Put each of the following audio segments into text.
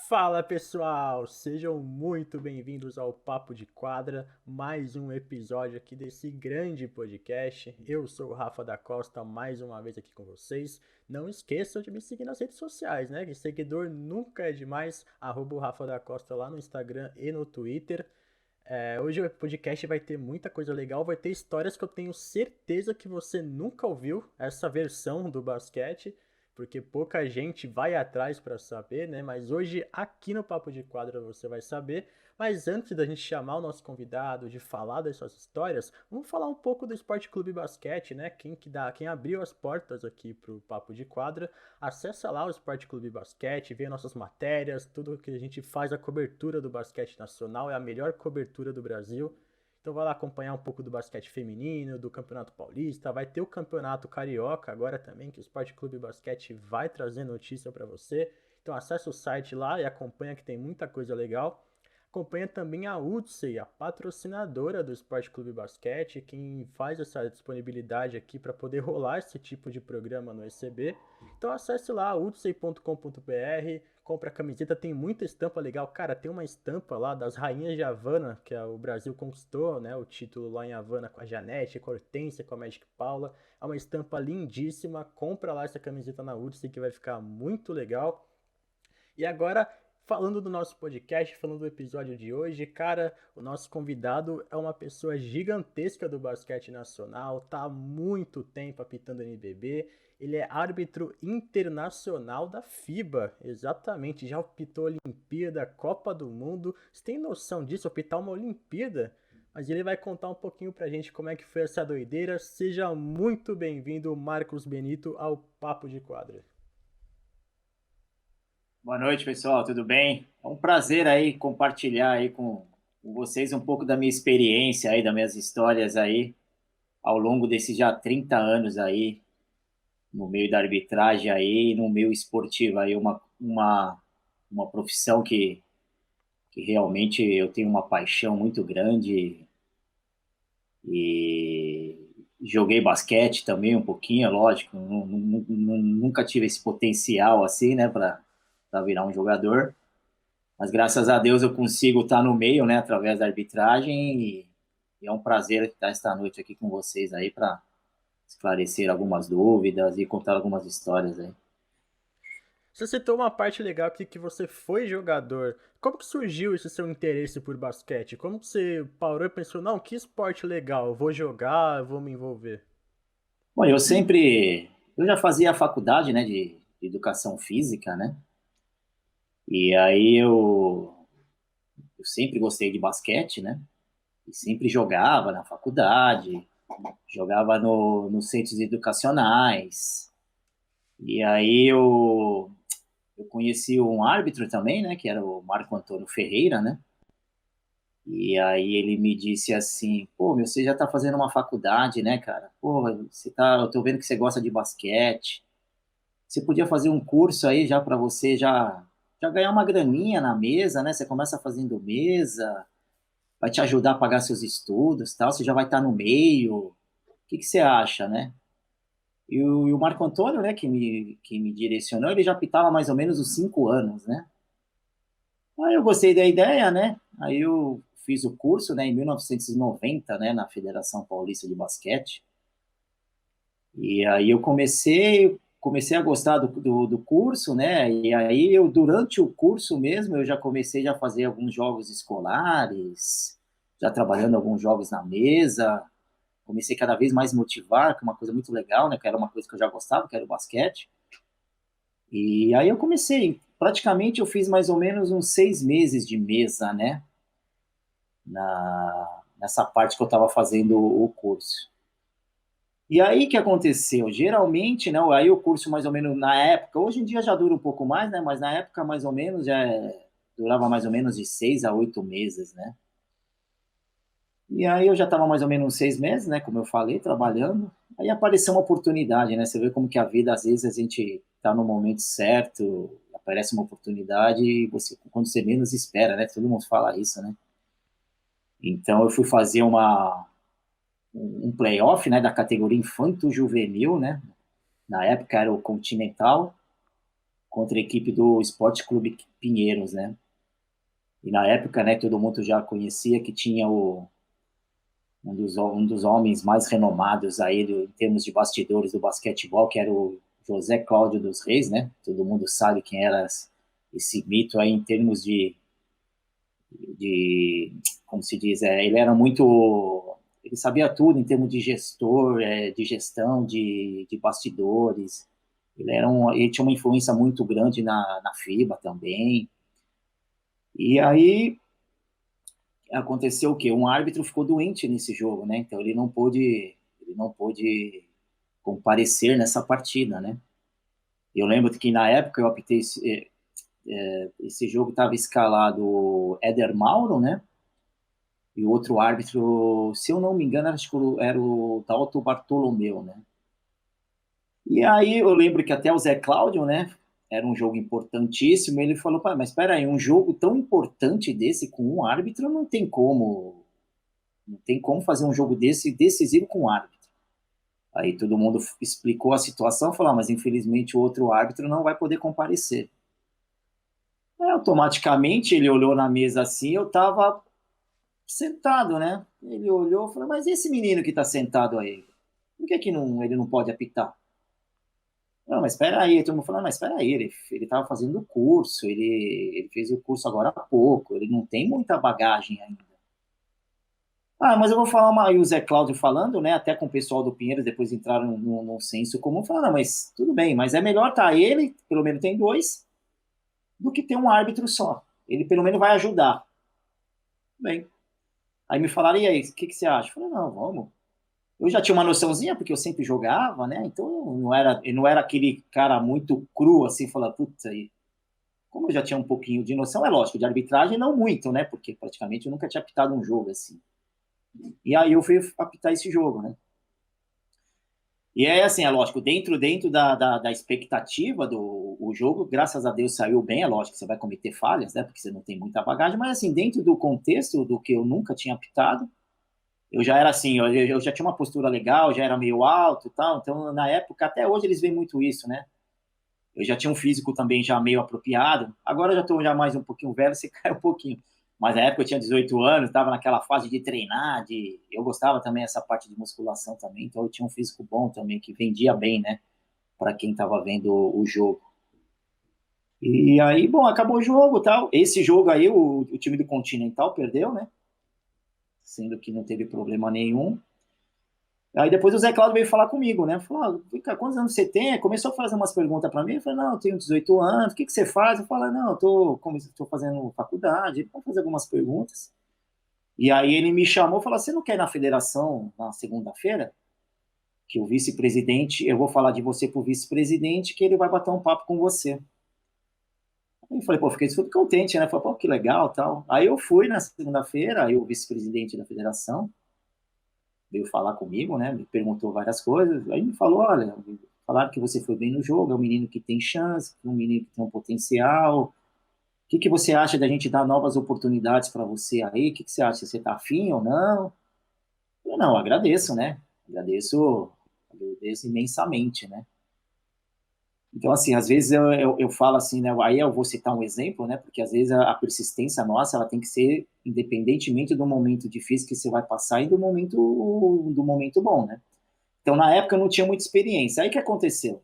Fala pessoal, sejam muito bem-vindos ao Papo de Quadra, mais um episódio aqui desse grande podcast. Eu sou o Rafa da Costa, mais uma vez aqui com vocês. Não esqueçam de me seguir nas redes sociais, né? Que seguidor nunca é demais, @o Rafa da Costa lá no Instagram e no Twitter. Hoje o podcast vai ter muita coisa legal, vai ter histórias que eu tenho certeza que você nunca ouviu, essa versão do basquete, porque pouca gente vai atrás para saber, né? Mas hoje aqui no Papo de Quadra você vai saber. Mas antes da gente chamar o nosso convidado, de falar dessas histórias, vamos falar um pouco do Esporte Clube Basquete, né? Quem abriu as portas aqui pro Papo de Quadra. Acessa lá o Esporte Clube Basquete, vê nossas matérias, tudo que a gente faz, a cobertura do basquete nacional, é a melhor cobertura do Brasil. Então vai lá acompanhar um pouco do basquete feminino, do Campeonato Paulista, vai ter o Campeonato Carioca agora também, que o Esporte Clube Basquete vai trazer notícia para você. Então acessa o site lá e acompanha que tem muita coisa legal. Acompanha também a UTSEI, a patrocinadora do Esporte Clube Basquete, quem faz essa disponibilidade aqui para poder rolar esse tipo de programa no ECB. Então acesse lá utsei.com.br, compra a camiseta, tem muita estampa legal. Cara, tem uma estampa lá das Rainhas de Havana, que o Brasil conquistou, né, o título lá em Havana com a Janete, com a Hortência, com a Magic Paula. É uma estampa lindíssima. Compra lá essa camiseta na Utsei que vai ficar muito legal. E agora, falando do nosso podcast, falando do episódio de hoje, cara, o nosso convidado é uma pessoa gigantesca do basquete nacional, tá há muito tempo apitando NBB, ele é árbitro internacional da FIBA, exatamente, já apitou Olimpíada, Copa do Mundo. Você tem noção disso, apitar uma Olimpíada? Mas ele vai contar um pouquinho pra gente como é que foi essa doideira. Seja muito bem-vindo, Marcos Benito, ao Papo de Quadra. Boa noite, pessoal, tudo bem? É um prazer aí compartilhar aí com vocês um pouco da minha experiência aí, das minhas histórias aí, ao longo desses já 30 anos aí, no meio da arbitragem aí, no meio esportivo aí, uma profissão que realmente eu tenho uma paixão muito grande e joguei basquete também um pouquinho, é lógico, nunca tive esse potencial assim, né, para virar um jogador. Mas graças a Deus eu consigo estar no meio, né, através da arbitragem e é um prazer estar esta noite aqui com vocês aí para esclarecer algumas dúvidas e contar algumas histórias aí. Você citou uma parte legal aqui que você foi jogador. Como que surgiu esse seu interesse por basquete? Como que você parou e pensou, não, que esporte legal, eu vou jogar, eu vou me envolver? Bom, eu já fazia a faculdade, né, de educação física, né, e aí eu sempre gostei de basquete, né, e sempre jogava na faculdade, jogava nos centros educacionais, e aí eu conheci um árbitro também, né, que era o Marco Antônio Ferreira, né? E aí ele me disse assim, pô, meu, você já tá fazendo uma faculdade, né, cara? Pô, eu tô vendo que você gosta de basquete. Você podia fazer um curso aí já para você já ganhar uma graninha na mesa, né? Você começa fazendo mesa, vai te ajudar a pagar seus estudos, tal, você já vai estar no meio. O que que você acha, né? E o Marco Antônio, né, que me direcionou, ele já pitava mais ou menos uns 5 anos, né? Aí eu gostei da ideia, né? Aí eu fiz o curso, né, em 1990, né, na Federação Paulista de Basquete. E aí comecei a gostar do curso, né? E aí durante o curso mesmo, eu já comecei a fazer alguns jogos escolares, já trabalhando alguns jogos na mesa. Comecei cada vez mais motivar, que é uma coisa muito legal, né? Que era uma coisa que eu já gostava, que era o basquete. E aí eu comecei, praticamente eu fiz mais ou menos uns 6 meses de mesa, né? Nessa parte que eu estava fazendo o curso. E aí que aconteceu? Geralmente, né, aí o curso mais ou menos na época, hoje em dia já dura um pouco mais, né, mas na época mais ou menos durava mais ou menos de 6 a 8 meses, né? E aí eu já estava mais ou menos uns 6 meses, né, como eu falei, trabalhando. Aí apareceu uma oportunidade, né? Você vê como que a vida, às vezes, a gente está no momento certo, aparece uma oportunidade e você, quando você menos espera, né? Todo mundo fala isso, né? Então eu fui fazer um playoff, né, da categoria infanto-juvenil, né? Na época era o Continental, contra a equipe do Esporte Clube Pinheiros, né? E na época, né, todo mundo já conhecia que tinha um dos homens mais renomados aí em termos de bastidores do basquetebol, que era o José Cláudio dos Reis, né? Todo mundo sabe quem era esse mito aí em termos de como se diz, ele era muito, ele sabia tudo em termos de gestor, de gestão, de bastidores. Ele tinha uma influência muito grande na FIBA também. E aí aconteceu o quê? Um árbitro ficou doente nesse jogo, né? Então ele não pôde comparecer nessa partida, né? Eu lembro que na época eu apitei esse jogo, estava escalado Éder Mauro, né? E o outro árbitro, se eu não me engano, acho que era o Dalto Bartolomeu, né? E aí eu lembro que até o Zé Cláudio, né? Era um jogo importantíssimo. Ele falou: pai, mas espera aí, um jogo tão importante desse com um árbitro não tem como fazer um jogo desse decisivo com um árbitro. Aí todo mundo explicou a situação, falou: mas infelizmente o outro árbitro não vai poder comparecer. Aí, automaticamente ele olhou na mesa assim, eu estava sentado, né? Ele olhou e falou: mas esse menino que está sentado aí, por que ele não pode apitar? Não, mas espera aí, todo mundo falando, mas espera aí, ele estava fazendo o curso, ele fez o curso agora há pouco, ele não tem muita bagagem ainda. Ah, mas eu vou falar e o Zé Cláudio falando, né, até com o pessoal do Pinheiros, depois entraram num senso comum, falando: não, mas tudo bem, mas é melhor estar ele, pelo menos tem dois, do que ter um árbitro só. Ele pelo menos vai ajudar. Bem, aí me falaram: e aí, o que você acha? Eu falei: não, vamos. Eu já tinha uma noçãozinha, porque eu sempre jogava, né? Então eu não era aquele cara muito cru, assim, falar, puta, aí. Como eu já tinha um pouquinho de noção, é lógico, de arbitragem não muito, né? Porque praticamente eu nunca tinha apitado um jogo assim. E aí eu fui apitar esse jogo, né? E é assim, é lógico, dentro da expectativa do o jogo, graças a Deus saiu bem, é lógico que você vai cometer falhas, né? Porque você não tem muita bagagem, mas assim, dentro do contexto do que eu nunca tinha apitado, eu já era assim, eu já tinha uma postura legal, já era meio alto e tal, então na época, até hoje eles veem muito isso, né? Eu já tinha um físico também já meio apropriado, agora eu já estou já mais um pouquinho velho, você cai um pouquinho. Mas na época eu tinha 18 anos, estava naquela fase de treinar, eu gostava também dessa parte de musculação também, então eu tinha um físico bom também, que vendia bem, né? Para quem estava vendo o jogo. E aí, bom, acabou o jogo tal. Esse jogo aí, o time do Continental perdeu, né? Sendo que não teve problema nenhum. Aí depois o Zé Cláudio veio falar comigo, né? Falou: cara, quantos anos você tem? Começou a fazer umas perguntas para mim. Eu falei: não, eu tenho 18 anos. O que você faz? Eu falei: não, tô fazendo faculdade. Vou fazer algumas perguntas. E aí ele me chamou e falou: você não quer ir na federação na segunda-feira? Que o vice-presidente, eu vou falar de você pro vice-presidente, que ele vai bater um papo com você. Aí eu falei: pô, fiquei super contente, né? Falei: pô, que legal, tal. Aí eu fui na segunda-feira, aí o vice-presidente da federação veio falar comigo, né? Me perguntou várias coisas. Aí me falou: olha, falaram que você foi bem no jogo, é um menino que tem chance, é um menino que tem um potencial. O que você acha da gente dar novas oportunidades para você aí? O que você acha? Você tá afim ou não? Eu não, agradeço, né? Agradeço imensamente, né? Então, assim, às vezes eu falo assim, né? Aí eu vou citar um exemplo, né? Porque às vezes a persistência nossa, ela tem que ser independentemente do momento difícil que você vai passar e do momento bom, né? Então, na época, eu não tinha muita experiência. Aí o que aconteceu?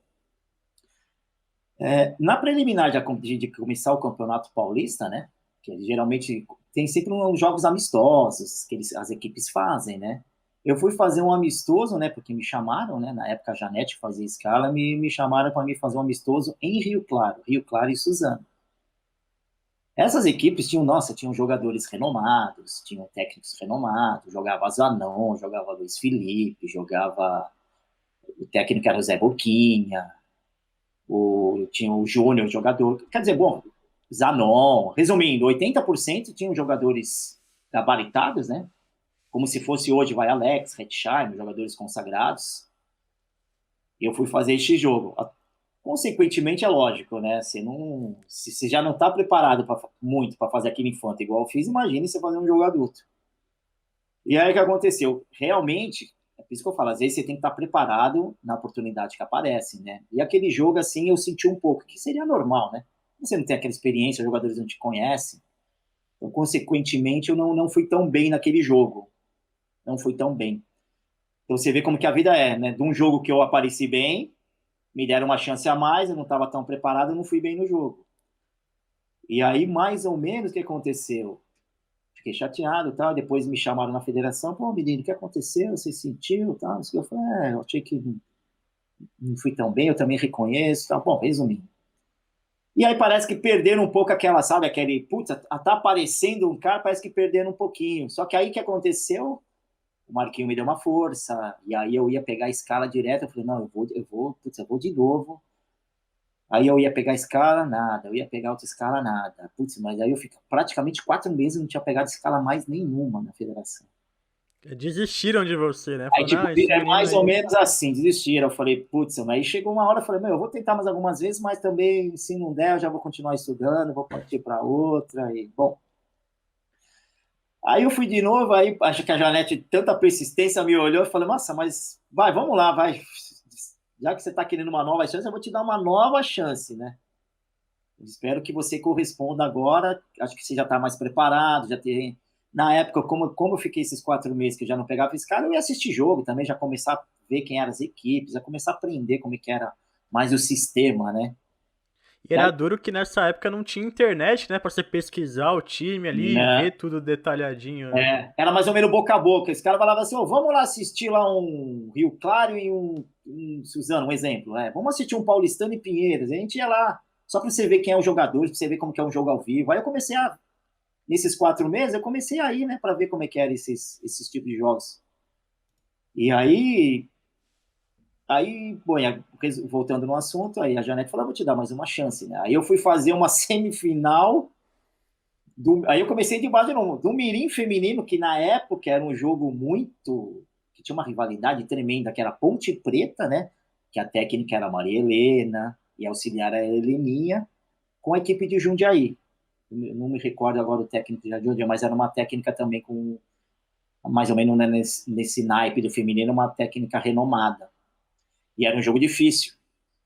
Na preliminar de começar o Campeonato Paulista, né? Que geralmente tem sempre uns jogos amistosos que as equipes fazem, né? Eu fui fazer um amistoso, né? Porque me chamaram, né? Na época a Janete fazia escala, me chamaram para me fazer um amistoso em Rio Claro e Suzano. Essas equipes tinham, nossa, tinham jogadores renomados, tinham técnicos renomados, jogava Zanon, jogava Luiz Felipe, jogava o técnico era o Zé Boquinha, tinha o Júnior, jogador. Quer dizer, bom, Zanon, resumindo, 80% tinham jogadores gabaritados, né? Como se fosse hoje, vai Alex, Hetzheim, jogadores consagrados. E eu fui fazer este jogo. Consequentemente, é lógico, né? Se você já não está preparado muito para fazer aquele infanto igual eu fiz, imagine você fazer um jogo adulto. E aí o que aconteceu? Realmente, É por isso que eu falo, às vezes você tem que estar preparado na oportunidade que aparece, né? E aquele jogo, assim, eu senti um pouco, que seria normal, né? Você não tem aquela experiência, os jogadores não te conhecem. Então, consequentemente, eu não fui tão bem naquele jogo. Não fui tão bem. Então, você vê como que a vida é, né? De um jogo que eu apareci bem, me deram uma chance a mais, eu não estava tão preparado, eu não fui bem no jogo. E aí, mais ou menos, o que aconteceu? Fiquei chateado, tal. Depois me chamaram na federação, pô, menino, o que aconteceu? Você sentiu, tal? Eu falei, eu achei que não fui tão bem, eu também reconheço, tal. Bom, resumindo. E aí parece que perderam um pouco aquela, sabe, aquele, putz, tá aparecendo um cara, parece que perderam um pouquinho. Só que aí o que aconteceu? O Marquinho me deu uma força, e aí eu ia pegar a escala direto, eu falei, não, eu vou de novo. Aí eu ia pegar a escala, nada. Eu ia pegar outra escala, nada. Putz, mas aí eu fico praticamente 4 meses e não tinha pegado escala mais nenhuma na federação. Desistiram de você, né? Aí, Falando, tipo, não, esse é menino mais ou aí. menos assim, desistiram. Eu falei, putz, aí chegou uma hora, eu falei, meu, eu vou tentar mais algumas vezes, mas também, se não der, eu já vou continuar estudando, vou partir para outra, e, bom. Aí eu fui de novo, aí acho que a Janete, tanta persistência, me olhou e falou, nossa, mas vai, vamos lá, vai. Já que você está querendo uma nova chance, eu vou te dar uma nova chance, né? Espero que você corresponda agora. Acho que você já está mais preparado, já tem. Na época, como eu fiquei esses 4 meses que eu já não pegava esse cara, eu ia assistir jogo também, já começar a ver quem eram as equipes, já começar a aprender como é que era mais o sistema, né? E E aí, era duro que nessa época não tinha internet, né? Pra você pesquisar o time ali e né, ver tudo detalhadinho, né? era mais ou menos boca a boca. Esse cara falava assim: oh, vamos lá assistir lá um Rio Claro e um Suzano, um exemplo. Vamos assistir um Paulistano e Pinheiros. A gente ia lá, só para você ver quem é o jogador, para você ver como que é um jogo ao vivo. Aí eu comecei a nesses 4 meses, eu comecei a ir, né, para ver como é que eram esses tipos de jogos. E aí, bom, voltando no assunto, aí a Janete falou, vou te dar mais uma chance, né? Aí eu fui fazer uma semifinal, aí eu comecei de base do Mirim feminino, que na época era um jogo muito, que tinha uma rivalidade tremenda, que era Ponte Preta, né? Que a técnica era a Maria Helena, e a auxiliar era a Heleninha, com a equipe de Jundiaí. Não me recordo agora o técnico de Jundiaí, mas era uma técnica também com mais ou menos né, nesse naipe do feminino, uma técnica renomada. E era um jogo difícil.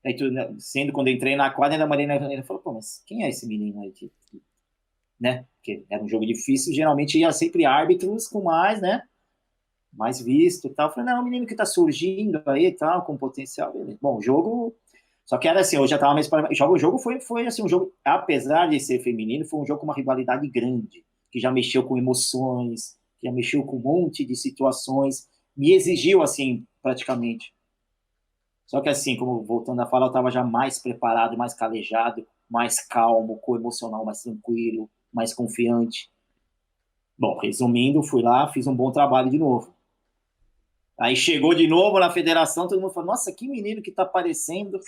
Aí, sendo quando eu entrei na quadra, a Marina falou, pô, mas quem é esse menino aí? Né? Porque era um jogo difícil, geralmente ia sempre árbitros com mais, né? Mais visto e tal. Eu falei, não, é um menino que tá surgindo aí e tal, com potencial. Beleza. Bom, o jogo... Só que era assim, eu já tava mais para o jogo foi assim um jogo, apesar de ser feminino, foi um jogo com uma rivalidade grande, que já mexeu com emoções, já mexeu com um monte de situações, me exigiu assim, praticamente. Só que assim, como voltando a falar, eu estava já mais preparado, mais calejado, mais calmo, com o emocional mais tranquilo, mais confiante. Bom, resumindo, fui lá, fiz um bom trabalho de novo. Aí chegou de novo na federação, todo mundo falou: Nossa, que menino que tá aparecendo,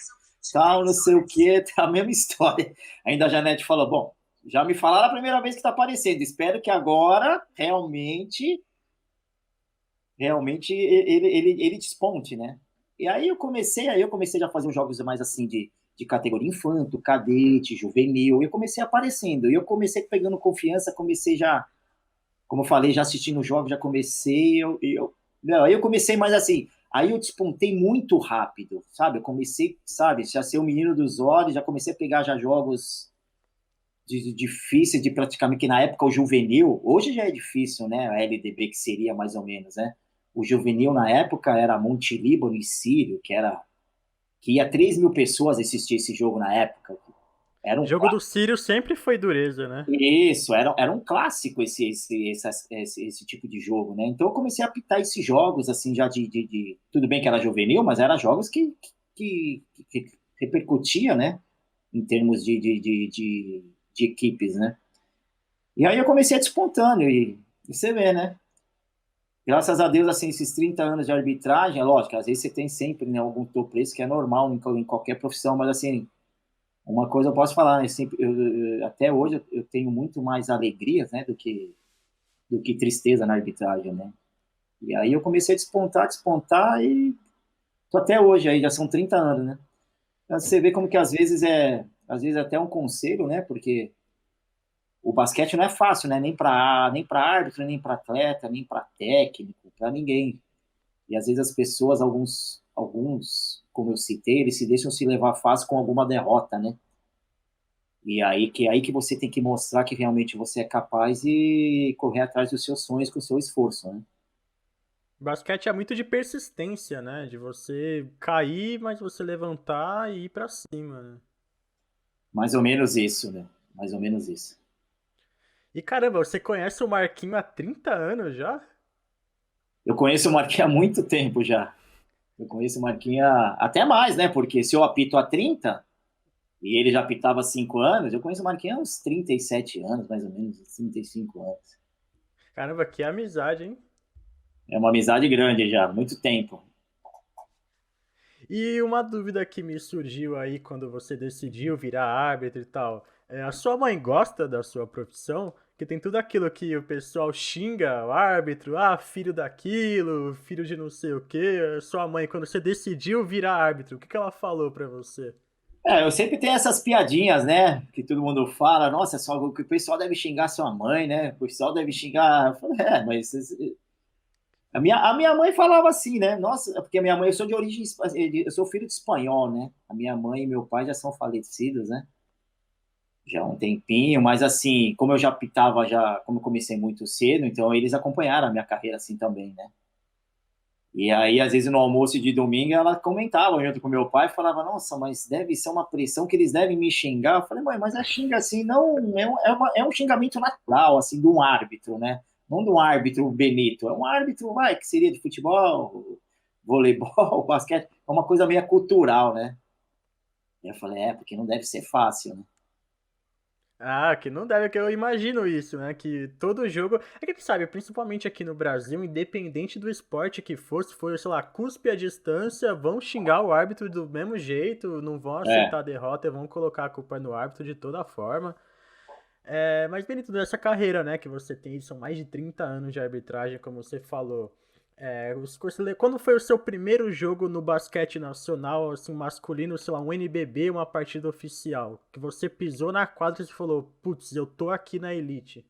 tal, não sei o quê, tá a mesma história. Ainda a Janete falou: Bom, já me falaram a primeira vez que tá aparecendo, espero que agora realmente ele desponte, né? E aí eu comecei a fazer uns jogos mais assim de categoria infanto, cadete, juvenil, e eu comecei aparecendo, e eu comecei pegando confiança, comecei já, como eu falei, já assistindo jogos, já comecei, não, aí eu comecei mais assim, aí eu despontei muito rápido, sabe? Eu comecei, sabe, já ser o menino dos olhos, já comecei a pegar já jogos difíceis de praticamente, que na época o juvenil, hoje já é difícil, né? A LDB que seria mais ou menos, né? O juvenil na época era Monte Líbano e Sírio, que ia 3 mil pessoas assistir esse jogo na época. Era um Jogo do Sírio sempre foi dureza, né? Isso, era um clássico esse tipo de jogo, né? Então eu comecei a apitar esses jogos, assim, já tudo bem que era juvenil, mas eram jogos que repercutia, né? Em termos de equipes, né? E aí eu comecei a despontando, e você vê, né? Graças a Deus, assim, esses 30 anos de arbitragem, é lógico, às vezes você tem sempre né, algum topo isso que é normal em qualquer profissão, mas assim, uma coisa eu posso falar, né? Sempre, até hoje eu tenho muito mais alegrias, né, do que tristeza na arbitragem, né? E aí eu comecei a despontar e tô até hoje aí, já são 30 anos, né? Então, você vê como que às vezes até um conselho, né? Porque o basquete não é fácil, né? Nem para árbitro, nem para atleta, nem para técnico, para ninguém. E às vezes as pessoas, como eu citei, eles se deixam se levar fácil com alguma derrota, né? E aí que você tem que mostrar que realmente você é capaz e correr atrás dos seus sonhos com o seu esforço, né? Basquete é muito de persistência, né? De você cair, mas você levantar e ir pra cima, né? Mais ou menos isso, né? Mais ou menos isso. E caramba, você conhece o Marquinho há 30 anos já? Eu conheço o Marquinhos há muito tempo já. Eu conheço o Marquinhos até mais, né? Porque se eu apito há 30 e ele já apitava há 5 anos, eu conheço o Marquinhos há uns 37 anos, mais ou menos, uns 35 anos. Caramba, que amizade, hein? É uma amizade grande já, muito tempo. E uma dúvida que me surgiu aí quando você decidiu virar árbitro e tal. A sua mãe gosta da sua profissão? Que tem tudo aquilo que o pessoal xinga o árbitro, ah, filho daquilo, filho de não sei o quê. Sua mãe, quando você decidiu virar árbitro, o que que ela falou pra você? Eu sempre tenho essas piadinhas, né? Que todo mundo fala, nossa, só o pessoal deve xingar sua mãe, né? O pessoal deve xingar. Eu falei, mas a minha mãe falava assim, né? Nossa, porque a minha mãe, eu sou de origem, eu sou filho de espanhol, né? A minha mãe e meu pai já são falecidos, né? Já há um tempinho, mas assim, como eu já pitava, como eu comecei muito cedo, então eles acompanharam a minha carreira assim também, né? E aí, às vezes, no almoço de domingo, ela comentava junto com meu pai, falava, nossa, mas deve ser uma pressão que eles devem me xingar. Eu falei, mãe, mas a xinga assim, não, é um xingamento natural, assim, de um árbitro, né? Não de um árbitro benito, é um árbitro, que seria de futebol, voleibol, basquete, é uma coisa meio cultural, né? E eu falei, porque não deve ser fácil, né? Ah, que não deve, que eu imagino isso, né? Que todo jogo. É que tu sabe, principalmente aqui no Brasil, independente do esporte que for, se for, sei lá, cuspe a distância, vão xingar o árbitro do mesmo jeito, não vão É. aceitar a derrota, vão colocar a culpa no árbitro de toda forma. É, mas, Benito, nessa carreira, né, que você tem, são mais de 30 anos de arbitragem, como você falou. Quando foi o seu primeiro jogo no basquete nacional, assim, masculino, sei lá, um NBB, uma partida oficial? Que você pisou na quadra e falou, putz, eu tô aqui na elite.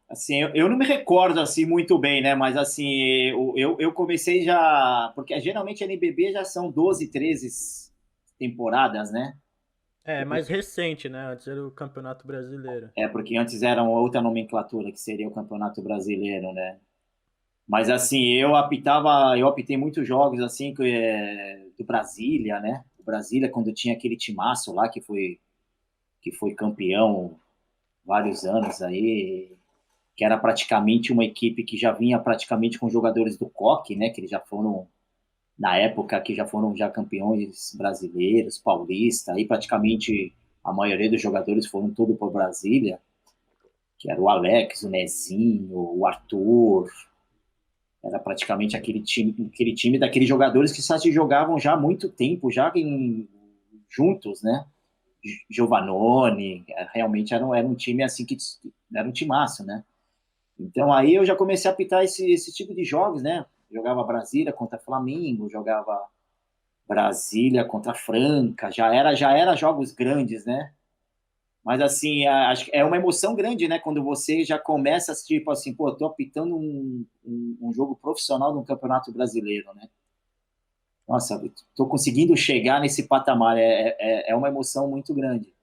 Assim, eu não me recordo assim muito bem, né? Mas assim, eu comecei já, porque geralmente a NBB já são 12, 13 temporadas, né? É, mais recente, né? Antes era o Campeonato Brasileiro. Porque antes era uma outra nomenclatura, que seria o Campeonato Brasileiro, né? Mas assim, eu apitei muitos jogos assim do Brasília, né? O Brasília quando tinha aquele timaço lá que foi campeão vários anos aí, que era praticamente uma equipe que já vinha praticamente com jogadores do Coque, né? Que eles já foram na época que já foram já campeões brasileiros, paulista, aí praticamente a maioria dos jogadores foram tudo para Brasília, que era o Alex, o Nezinho, o Arthur, era praticamente aquele time daqueles jogadores que só se jogavam já há muito tempo, juntos, né? Giovanoni, realmente era um time assim que era um timaço, né? Então aí eu já comecei a apitar esse tipo de jogos, né? Jogava Brasília contra Flamengo, jogava Brasília contra Franca, já era jogos grandes, né? Mas assim, acho que é uma emoção grande, né? Quando você já começa, tipo assim, pô, tô apitando um jogo profissional no Campeonato Brasileiro, né? Nossa, tô conseguindo chegar nesse patamar, é uma emoção muito grande.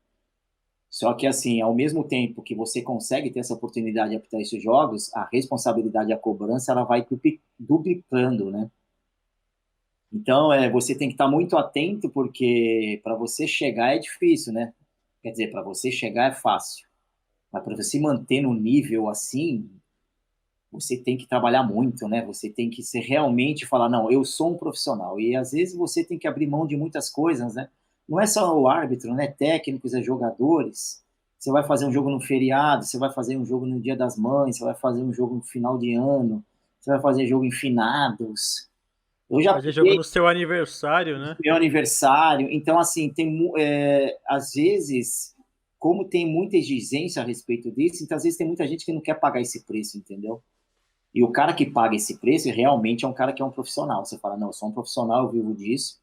Só que, assim, ao mesmo tempo que você consegue ter essa oportunidade de apitar esses jogos, a responsabilidade e a cobrança, ela vai duplicando, né? Então, você tem que estar muito atento, porque para você chegar é difícil, né? Quer dizer, para você chegar é fácil, mas para você manter no nível assim, você tem que trabalhar muito, né? Você tem que ser realmente falar, não, eu sou um profissional. E às vezes você tem que abrir mão de muitas coisas, né? Não é só o árbitro, né? Técnicos, jogadores. Você vai fazer um jogo no feriado, você vai fazer um jogo no Dia das Mães, você vai fazer um jogo no final de ano, você vai fazer jogo em finados. Eu já Fazer jogo peguei no seu aniversário, né? meu aniversário. Então, assim, às vezes, como tem muita exigência a respeito disso, então às vezes tem muita gente que não quer pagar esse preço, entendeu? E o cara que paga esse preço realmente é um cara que é um profissional. Você fala, não, eu sou um profissional, eu vivo disso.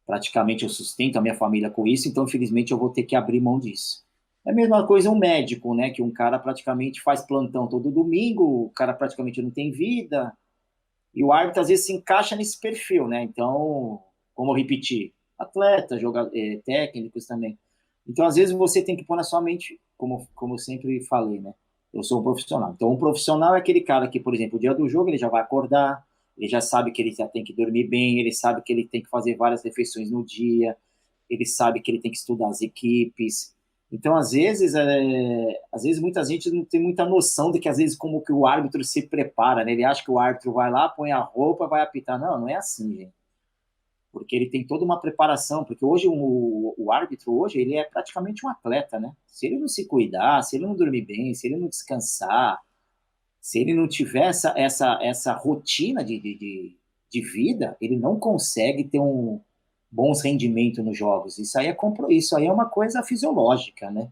Praticamente eu sustento a minha família com isso, então infelizmente eu vou ter que abrir mão disso. É a mesma coisa um médico, né? Que um cara praticamente faz plantão todo domingo, o cara praticamente não tem vida, e o árbitro às vezes se encaixa nesse perfil, né? Então, como eu repeti, atletas, técnicos também. Então, às vezes você tem que pôr na sua mente, como eu sempre falei, né? Eu sou um profissional. Então, um profissional é aquele cara que, por exemplo, o dia do jogo ele já vai acordar, ele já sabe que ele já tem que dormir bem, ele sabe que ele tem que fazer várias refeições no dia, ele sabe que ele tem que estudar as equipes. Então, às vezes muita gente não tem muita noção de que às vezes como que o árbitro se prepara, né? Ele acha que o árbitro vai lá, põe a roupa, vai apitar. Não, não é assim, gente. Porque ele tem toda uma preparação, porque hoje o árbitro hoje ele é praticamente um atleta, né? Se ele não se cuidar, se ele não dormir bem, se ele não descansar, se ele não tiver essa rotina de vida, ele não consegue ter bons rendimentos nos jogos. Isso aí é uma coisa fisiológica, né?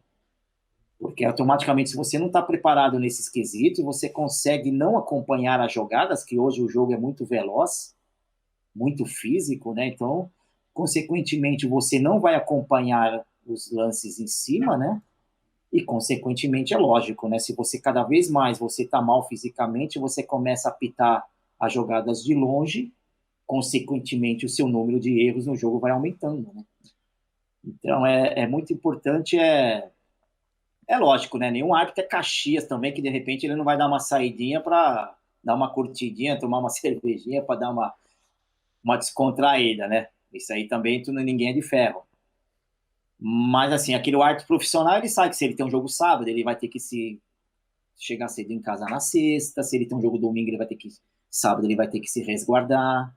Porque automaticamente, se você não está preparado nesses quesitos, você consegue não acompanhar as jogadas, que hoje o jogo é muito veloz, muito físico, né? Então, consequentemente, você não vai acompanhar os lances em cima, né? E, consequentemente, é lógico, né? Se você cada vez mais você está mal fisicamente, você começa a apitar as jogadas de longe, consequentemente, o seu número de erros no jogo vai aumentando, né? Então, é muito importante, é lógico, né? Nenhum árbitro é Caxias também, que de repente ele não vai dar uma saidinha para dar uma curtidinha, tomar uma cervejinha para dar uma descontraída, né? Isso aí também ninguém é de ferro. Mas assim, aquele árbitro profissional, ele sabe que se ele tem um jogo sábado, ele vai ter que se chegar cedo em casa na sexta, se ele tem um jogo domingo, ele vai ter que sábado ele vai ter que se resguardar.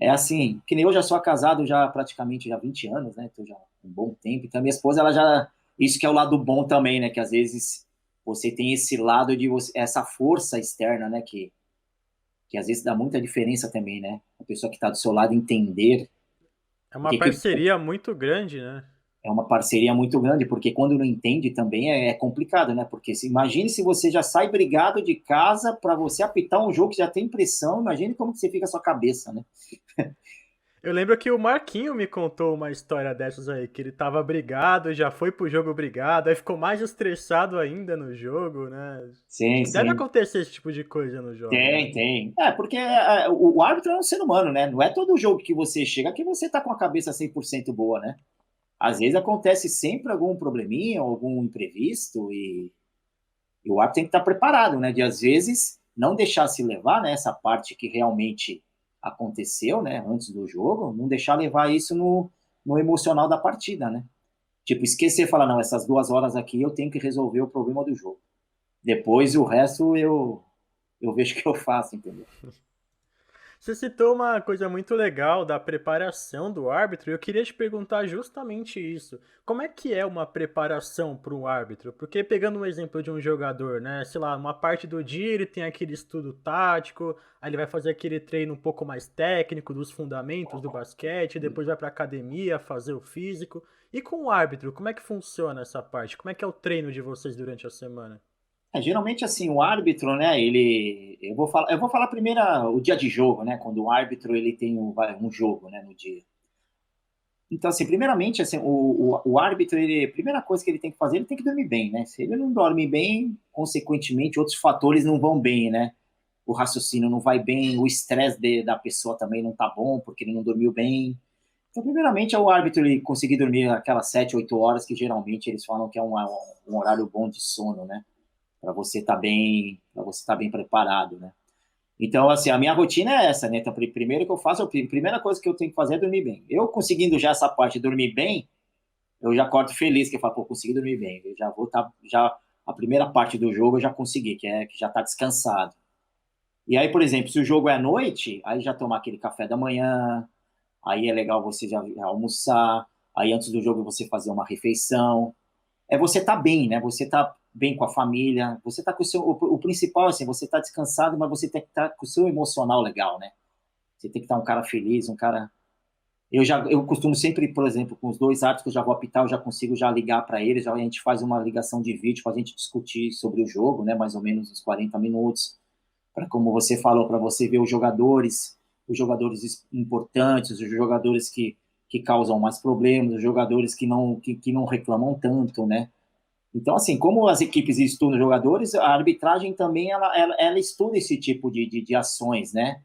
É assim, que nem eu já sou casado já praticamente já 20 anos, né? Tô já um bom tempo. Então minha esposa ela já isso que é o lado bom também, né, que às vezes você tem esse lado de você, essa força externa, né, que às vezes dá muita diferença também, né? A pessoa que está do seu lado entender É uma porque que parceria muito grande, né? é uma parceria muito grande, porque quando não entende também é complicado, né? Porque imagine se você já sai brigado de casa para você apitar um jogo que já tem pressão, imagine como que você fica a sua cabeça, né? Eu lembro que o Marquinho me contou uma história dessas aí, que ele tava brigado, já foi pro jogo brigado, aí ficou mais estressado ainda no jogo, né? Acho Sim, que deve sim. acontecer esse tipo de coisa nos jogos, né? Tem, tem. É, porque o árbitro é um ser humano, né? Não é todo jogo que você chega que você tá com a cabeça 100% boa, né? Às vezes acontece sempre algum probleminha, algum imprevisto, e o árbitro tem que estar preparado, né? De às vezes não deixar se levar, né? Essa parte que realmente aconteceu, né? Antes do jogo, não deixar levar isso no emocional da partida, né? Tipo, esquecer e falar, não, essas 2 horas aqui eu tenho que resolver o problema do jogo. Depois o resto eu vejo que eu faço, entendeu? Você citou uma coisa muito legal da preparação do árbitro, e eu queria te perguntar justamente isso. Como é que é uma preparação para um árbitro? Porque pegando um exemplo de um jogador, né? Sei lá, uma parte do dia ele tem aquele estudo tático, aí ele vai fazer aquele treino um pouco mais técnico dos fundamentos do basquete, depois vai para academia fazer o físico. E com o árbitro, como é que funciona essa parte? Como é que é o treino de vocês durante a semana? Geralmente, assim, o árbitro, né, eu vou falar primeiro o dia de jogo, né, quando o árbitro, ele tem um jogo, né, no dia. Então, assim, primeiramente, assim, o árbitro, a primeira coisa que ele tem que fazer, ele tem que dormir bem, né, se ele não dorme bem, consequentemente, outros fatores não vão bem, né, o raciocínio não vai bem, o estresse da pessoa também não tá bom, porque ele não dormiu bem. Então, primeiramente, é o árbitro ele conseguir dormir aquelas 7, 8 horas, que geralmente eles falam que é um horário bom de sono, né, para você estar bem preparado, né? Então, assim, a minha rotina é essa, né? Então, primeiro que eu faço, a primeira coisa que eu tenho que fazer é dormir bem. Eu conseguindo já essa parte de dormir bem, eu já acordo feliz, que eu falo, pô, consegui dormir bem. Eu já vou estar, já a primeira parte do jogo eu já consegui, que já tá descansado. E aí, por exemplo, se o jogo é à noite, aí já tomar aquele café da manhã, aí é legal você já almoçar, aí antes do jogo você fazer uma refeição, você tá bem, né? Você tá bem com a família, você tá com o seu. O principal, assim, você tá descansado, mas você tem que estar com o seu emocional legal, né? Você tem que estar um cara feliz, um cara. Eu costumo sempre, por exemplo, com os dois árbitros que eu já vou apitar, eu já consigo já ligar para eles, a gente faz uma ligação de vídeo para a gente discutir sobre o jogo, né? Mais ou menos uns 40 minutos, para como você falou, para você ver os jogadores importantes, os jogadores que causam mais problemas, os jogadores que não reclamam tanto, né? Então, assim, como as equipes estudam jogadores, a arbitragem também, ela estuda esse tipo de ações, né?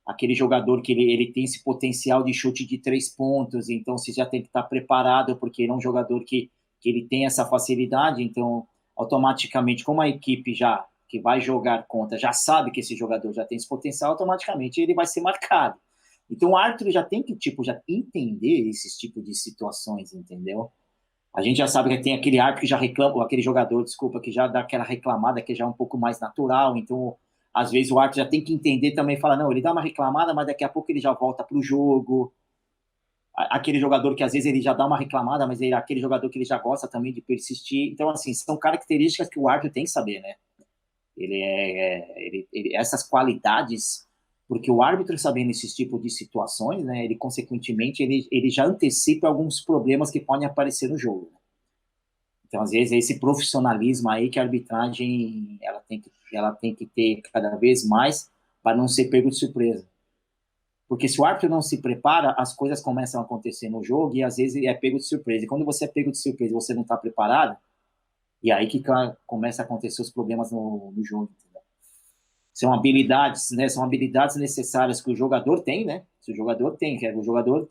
Aquele jogador que ele tem esse potencial de chute de 3 pontos, então você já tem que estar preparado, porque ele é um jogador que ele tem essa facilidade, então, automaticamente, como a equipe já que vai jogar contra já sabe que esse jogador já tem esse potencial, automaticamente ele vai ser marcado. Então, o árbitro já tem que, tipo, já entender esses tipos de situações, entendeu? A gente já sabe que tem aquele árbitro que já reclama, ou aquele jogador, desculpa, que já dá aquela reclamada que já é um pouco mais natural, então às vezes o árbitro já tem que entender também, fala, não, ele dá uma reclamada, mas daqui a pouco ele já volta para o jogo. Aquele jogador que às vezes ele já dá uma reclamada, mas ele é aquele jogador que ele já gosta também de persistir. Então, assim, são características que o árbitro tem que saber, né? Essas qualidades, porque o árbitro sabendo esses tipos de situações, né, ele consequentemente ele já antecipa alguns problemas que podem aparecer no jogo. Então, às vezes, é esse profissionalismo aí que a arbitragem ela tem que ter cada vez mais para não ser pego de surpresa. Porque se o árbitro não se prepara, as coisas começam a acontecer no jogo e às vezes ele é pego de surpresa. E quando você é pego de surpresa e você não está preparado, e aí que começa a acontecer os problemas no jogo. Entendeu? São habilidades, né? São habilidades necessárias que o jogador tem, né? Se o jogador tem, que é o jogador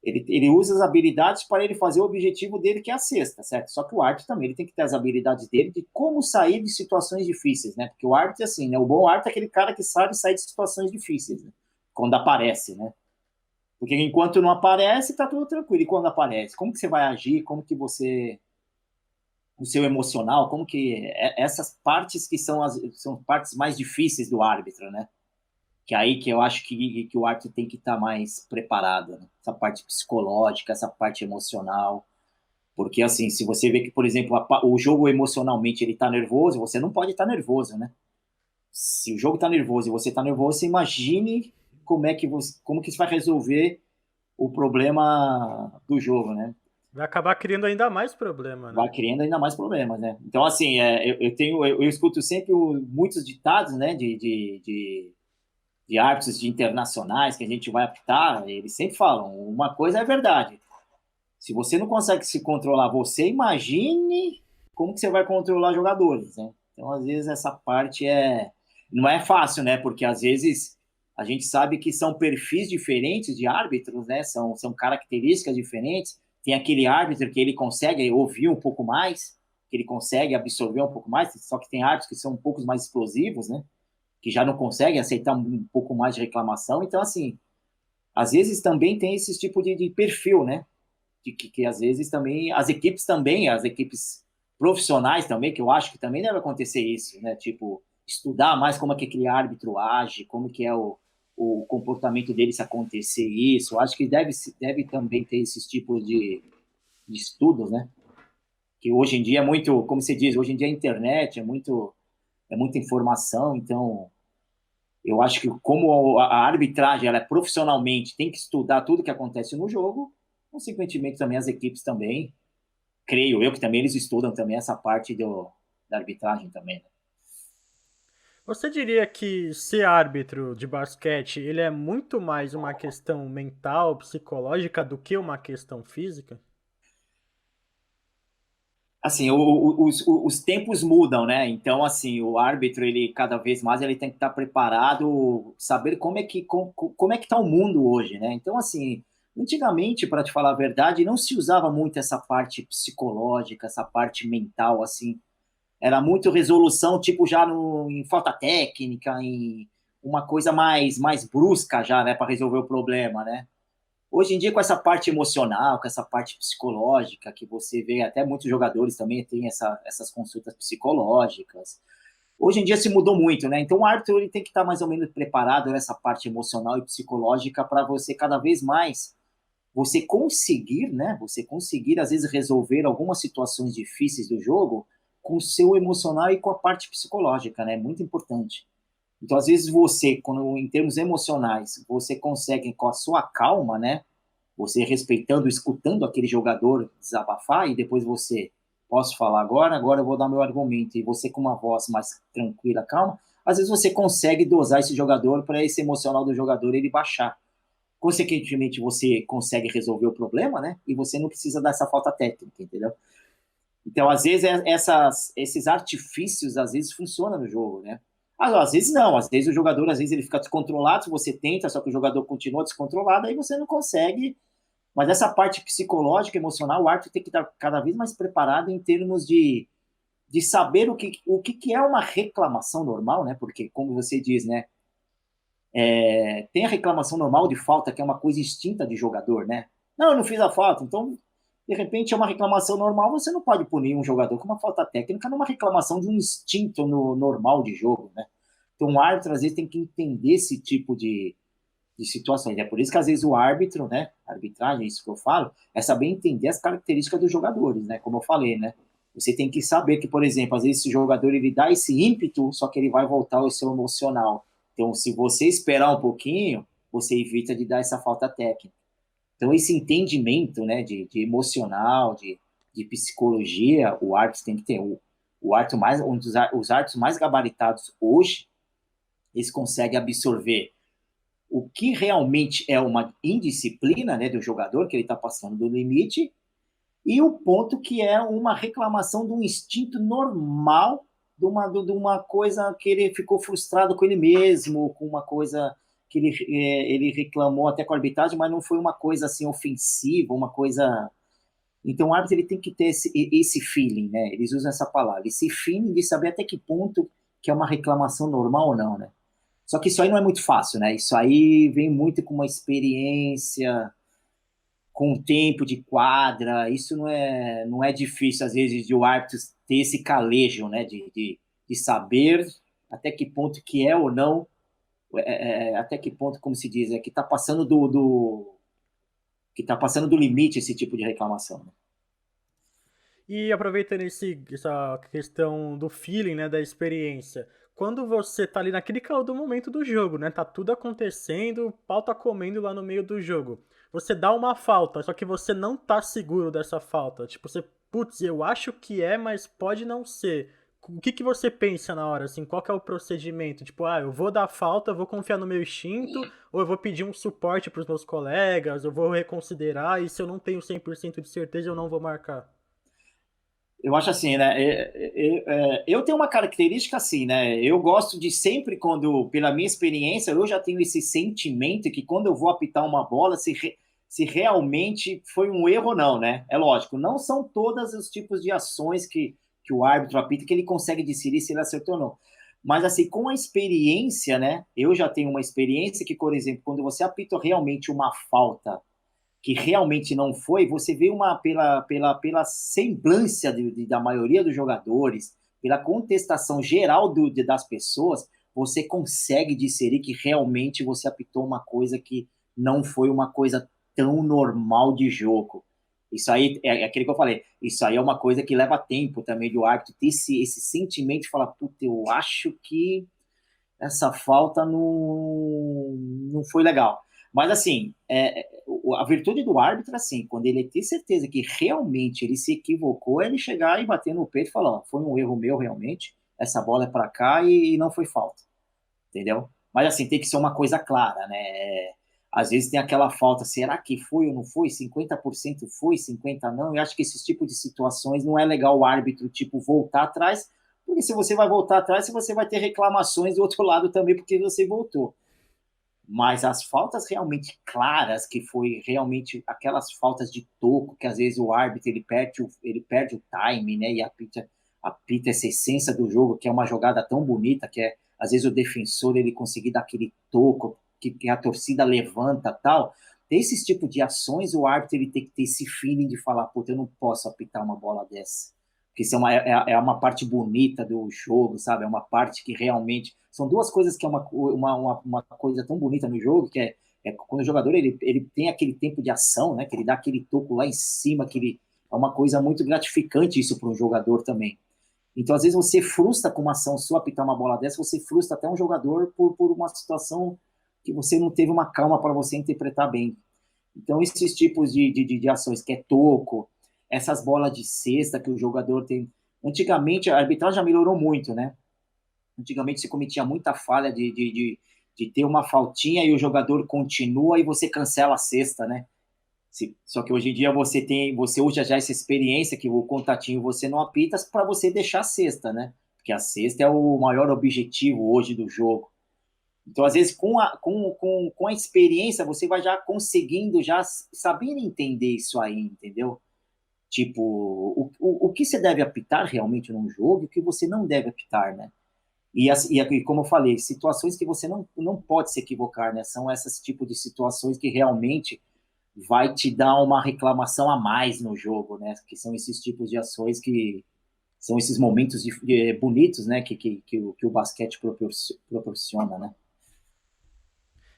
ele usa as habilidades para ele fazer o objetivo dele, que é a cesta, certo? Só que o árbitro também ele tem que ter as habilidades dele de como sair de situações difíceis, né? Porque o árbitro, assim, né? O bom árbitro é aquele cara que sabe sair de situações difíceis, né? Quando aparece, né? Porque enquanto não aparece, tá tudo tranquilo. E quando aparece, como que você vai agir? Como que você... O seu emocional, como que... Essas partes que são partes mais difíceis do árbitro, né? Que é aí que eu acho que o árbitro tem que estar mais preparado, né? Essa parte psicológica, essa parte emocional, porque assim, se você vê que, por exemplo, o jogo emocionalmente ele tá nervoso, você não pode estar nervoso, né? Se o jogo tá nervoso e você tá nervoso, você imagine como que você vai resolver o problema do jogo, né? Vai acabar criando ainda mais problema, né? Vai criando ainda mais problemas, né? Então, assim, eu escuto sempre muitos ditados, né, de árbitros de internacionais que a gente vai apitar, eles sempre falam, uma coisa é verdade, se você não consegue se controlar você, imagine como que você vai controlar jogadores, né? Então, às vezes, essa parte não é fácil, né? Porque, às vezes, a gente sabe que são perfis diferentes de árbitros, né? São características diferentes. Tem aquele árbitro que ele consegue ouvir um pouco mais, que ele consegue absorver um pouco mais, só que tem árbitros que são um pouco mais explosivos, né? Que já não conseguem aceitar um pouco mais de reclamação. Então, assim, às vezes também tem esse tipo de perfil, né? Que às vezes também, as equipes profissionais também, que eu acho que também deve acontecer isso, né? Tipo, estudar mais como é que aquele árbitro age, como que é o comportamento dele se acontecer isso. Eu acho que deve também ter esses tipos de estudos, né? Que hoje em dia é muito, como você diz, hoje em dia a internet é muita informação, então eu acho que como a arbitragem ela é profissionalmente tem que estudar tudo que acontece no jogo, consequentemente também as equipes também, creio eu que também eles estudam também essa parte da arbitragem também. Né? Você diria que ser árbitro de basquete, ele é muito mais uma questão mental, psicológica do que uma questão física? Assim, os tempos mudam, né? Então, assim, o árbitro, ele cada vez mais ele tem que estar preparado, saber como é que está o mundo hoje, né? Então, assim, antigamente, para te falar a verdade, não se usava muito essa parte psicológica, essa parte mental, assim. Era muito resolução, tipo, já em falta técnica, em uma coisa mais brusca já, né, para resolver o problema, né? Hoje em dia, com essa parte emocional, com essa parte psicológica, que você vê, até muitos jogadores também têm essas consultas psicológicas. Hoje em dia se mudou muito, né? Então o árbitro ele tem que estar mais ou menos preparado nessa parte emocional e psicológica para você cada vez mais você conseguir, né? Você conseguir às vezes resolver algumas situações difíceis do jogo com o seu emocional e com a parte psicológica, né? Muito importante. Então, às vezes você, quando, em termos emocionais, você consegue com a sua calma, né? Você respeitando, escutando aquele jogador desabafar e depois você, posso falar agora eu vou dar meu argumento e você com uma voz mais tranquila, calma, às vezes você consegue dosar esse jogador para esse emocional do jogador ele baixar. consequentemente você consegue resolver o problema, né? E você não precisa dessa falta técnica, entendeu? Então, às vezes, esses artifícios, às vezes, funcionam no jogo, né? Às vezes não, às vezes o jogador, às vezes ele fica descontrolado, você tenta, só que o jogador continua descontrolado, aí você não consegue. Mas essa parte psicológica, emocional, o árbitro tem que estar cada vez mais preparado em termos de saber o que é uma reclamação normal, né? Porque, como você diz, né? Tem a reclamação normal de falta, que é uma coisa extinta de jogador, né? Não, eu não fiz a falta. Então, de repente, é uma reclamação normal, você não pode punir um jogador com uma falta técnica numa reclamação de um instinto normal de jogo, né? Então, o árbitro, às vezes, tem que entender esse tipo de situações. É por isso que, às vezes, o árbitro, né? A arbitragem, é isso que eu falo, é saber entender as características dos jogadores, né? Como eu falei, né? Você tem que saber que, por exemplo, às vezes esse jogador ele dá esse ímpeto, só que ele vai voltar ao seu emocional. Então, se você esperar um pouquinho, você evita de dar essa falta técnica. Então, esse entendimento, né, de emocional, de psicologia, o árbitro tem que ter. O árbitro mais, os árbitros mais gabaritados hoje, eles conseguem absorver o que realmente é uma indisciplina, né, do jogador, que ele está passando do limite, e o ponto que é uma reclamação de um instinto normal, de uma coisa que ele ficou frustrado com ele mesmo, com uma coisa que ele reclamou até com a arbitragem, mas não foi uma coisa assim ofensiva, uma coisa. Então o árbitro ele tem que ter esse feeling, né? Eles usam essa palavra, esse feeling de saber até que ponto que é uma reclamação normal ou não, né? Só que isso aí não é muito fácil, né? Isso aí vem muito com uma experiência, com o tempo de quadra, isso não é difícil, às vezes, de o árbitro ter esse calejo, né, de saber até que ponto que é ou não, até que ponto, como se diz, que está passando que tá passando do limite esse tipo de reclamação. Né? E aproveitando essa questão do feeling, né, da experiência, quando você tá ali naquele calor do momento do jogo, né, tá tudo acontecendo, o pau tá comendo lá no meio do jogo, você dá uma falta, só que você não tá seguro dessa falta, tipo, você, putz, eu acho que é, mas pode não ser. O que que você pensa na hora, assim, qual que é o procedimento? Tipo, eu vou dar falta, vou confiar no meu instinto, ou eu vou pedir um suporte pros meus colegas, eu vou reconsiderar, e se eu não tenho 100% de certeza, eu não vou marcar. Eu acho assim, né? Eu tenho uma característica assim, né? Eu gosto de sempre, pela minha experiência, eu já tenho esse sentimento que quando eu vou apitar uma bola, se realmente foi um erro ou não, né? É lógico, não são todos os tipos de ações que o árbitro apita que ele consegue decidir se ele acertou ou não. Mas, assim, com a experiência, né? Eu já tenho uma experiência que, por exemplo, quando você apita realmente uma falta que realmente não foi, você vê pela semblância da maioria dos jogadores, pela contestação geral das pessoas, você consegue discernir que realmente você apitou uma coisa que não foi uma coisa tão normal de jogo. Isso aí é aquilo que eu falei. Isso aí é uma coisa que leva tempo também do árbitro ter esse sentimento de falar, puta, eu acho que essa falta não foi legal. Mas, assim, a virtude do árbitro, assim, quando ele tem certeza que realmente ele se equivocou, é ele chegar e bater no peito e falar: ó, foi um erro meu, realmente, essa bola é para cá e não foi falta. Entendeu? Mas, assim, tem que ser uma coisa clara, né? Às vezes tem aquela falta, será que foi ou não foi? 50% foi, 50% não. Eu acho que esses tipos de situações não é legal o árbitro, tipo, voltar atrás, porque se você vai voltar atrás, você vai ter reclamações do outro lado também, porque você voltou. Mas as faltas realmente claras, que foi realmente aquelas faltas de toco, que às vezes o árbitro ele perde o time, né? E apita essa essência do jogo, que é uma jogada tão bonita, que é às vezes o defensor ele conseguir dar aquele toco, que a torcida levanta tal. Esses tipos de ações, o árbitro ele tem que ter esse feeling de falar, puta, eu não posso apitar uma bola dessa. Porque isso é uma parte bonita do jogo, sabe? É uma parte que realmente. São duas coisas que é uma coisa tão bonita no jogo, que é quando o jogador ele tem aquele tempo de ação, né? Que ele dá aquele toco lá em cima, é uma coisa muito gratificante isso para um jogador também. Então, às vezes, você frustra com uma ação sua, apitar uma bola dessa, você frustra até um jogador por uma situação que você não teve uma calma para você interpretar bem. Então, esses tipos de ações, que é toco, essas bolas de cesta que o jogador tem. Antigamente, a arbitragem já melhorou muito, né? Antigamente se cometia muita falha de ter uma faltinha e o jogador continua e você cancela a cesta, né? Só que hoje em dia você usa já essa experiência que o contatinho você não apita para você deixar a cesta, né? Porque a cesta é o maior objetivo hoje do jogo. Então, às vezes, com a experiência, você vai já conseguindo, já sabendo entender isso aí, entendeu? Tipo, o que você deve apitar realmente num jogo e o que você não deve apitar, né? E como eu falei, situações que você não pode se equivocar, né? São esses tipos de situações que realmente vai te dar uma reclamação a mais no jogo, né? Que são esses tipos de ações que são esses momentos bonitos, né? Que o basquete proporciona, né?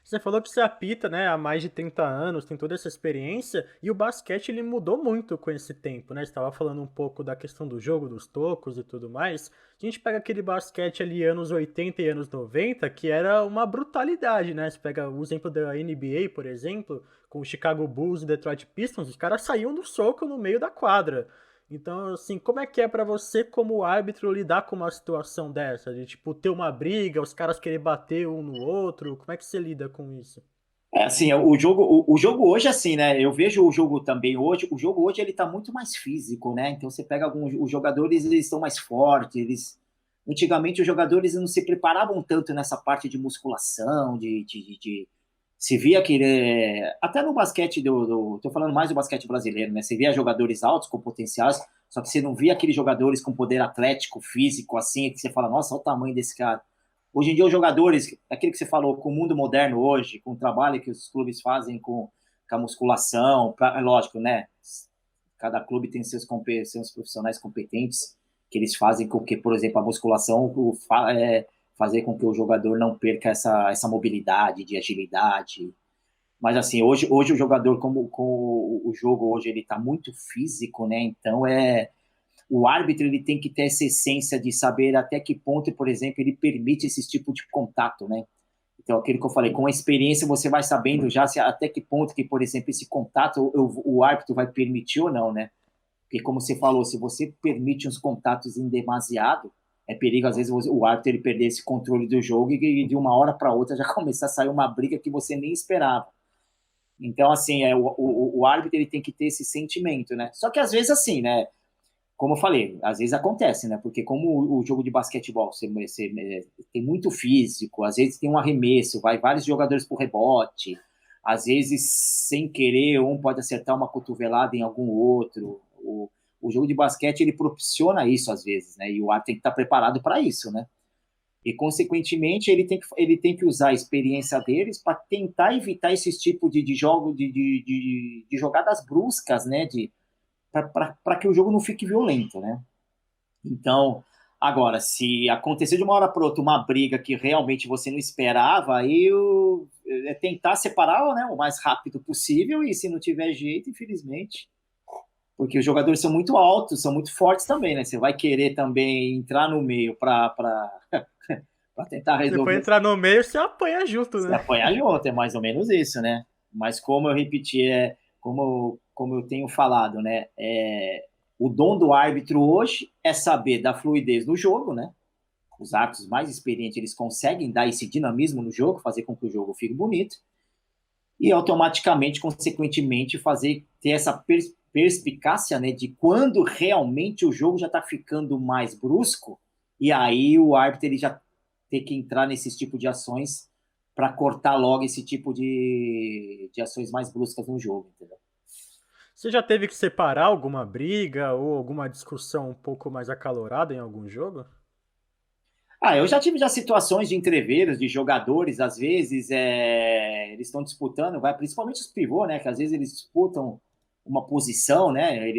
Você falou que você apita, né, há mais de 30 anos, tem toda essa experiência, e o basquete ele mudou muito com esse tempo, né? Você estava falando um pouco da questão do jogo, dos tocos e tudo mais. A gente pega aquele basquete ali anos 80 e anos 90, que era uma brutalidade, né? Você pega o exemplo da NBA, por exemplo, com o Chicago Bulls e Detroit Pistons, os caras saíam do soco no meio da quadra. Então, assim, como é que é pra você, como árbitro, lidar com uma situação dessa? De, tipo, ter uma briga, os caras querer bater um no outro? Como é que você lida com isso? É assim, o jogo hoje, assim, né? Eu vejo o jogo também hoje. O jogo hoje ele tá muito mais físico, né? Então você pega alguns os jogadores, eles estão mais fortes. Antigamente os jogadores não se preparavam tanto nessa parte de musculação, se via que até no basquete tô falando mais do basquete brasileiro, né? Você via jogadores altos com potenciais, só que você não via aqueles jogadores com poder atlético, físico, assim, que você fala, nossa, olha o tamanho desse cara. Hoje em dia, os jogadores, aquilo que você falou, com o mundo moderno hoje, com o trabalho que os clubes fazem com a musculação, é lógico, né? Cada clube tem seus profissionais competentes que eles fazem com que, por exemplo, a musculação fazer com que o jogador não perca essa mobilidade de agilidade. Mas assim, hoje o jogador, como o jogo hoje ele está muito físico, né? Então o árbitro ele tem que ter essa essência de saber até que ponto, por exemplo, ele permite esse tipo de contato, né? Então, aquilo que eu falei, com a experiência você vai sabendo já até que ponto que, por exemplo, esse contato o árbitro vai permitir ou não, né? Porque, como você falou, se você permite uns contatos em demasiado, é perigo, às vezes, o árbitro ele perder esse controle do jogo e de uma hora para outra já começar a sair uma briga que você nem esperava. Então, assim, o árbitro ele tem que ter esse sentimento, né? Só que, às vezes, assim, né? Como eu falei, às vezes acontece, né? Porque como o jogo de basquetebol tem muito físico, às vezes tem um arremesso, vai vários jogadores por rebote, às vezes, sem querer, um pode acertar uma cotovelada em algum outro. O jogo de basquete, ele propiciona isso às vezes, né? E o árbitro tem que estar preparado para isso, né? E, consequentemente, ele tem que usar a experiência deles para tentar evitar esses tipos de jogo, de jogadas bruscas, né? Para que o jogo não fique violento, né? Então, agora, se acontecer de uma hora para outra uma briga que realmente você não esperava, aí é tentar separar, né, o mais rápido possível, e se não tiver jeito, infelizmente, porque os jogadores são muito altos, são muito fortes também, né? Você vai querer também entrar no meio para tentar Se for resolver, entrar no meio, você apanha junto, se né? apanhar junto, é mais ou menos isso, né? Mas como eu repeti, como eu tenho falado, né? O dom do árbitro hoje é saber da fluidez do jogo, né? Os árbitros mais experientes, eles conseguem dar esse dinamismo no jogo, fazer com que o jogo fique bonito e automaticamente, consequentemente, ter essa perspicácia, né, de quando realmente o jogo já está ficando mais brusco e aí o árbitro ele já tem que entrar nesses tipos de ações para cortar logo esse tipo de ações mais bruscas no jogo, entendeu? Você já teve que separar alguma briga ou alguma discussão um pouco mais acalorada em algum jogo? Eu já tive situações de entreveiros, de jogadores, às vezes eles estão disputando, principalmente os pivô, né? Que às vezes eles disputam uma posição, né?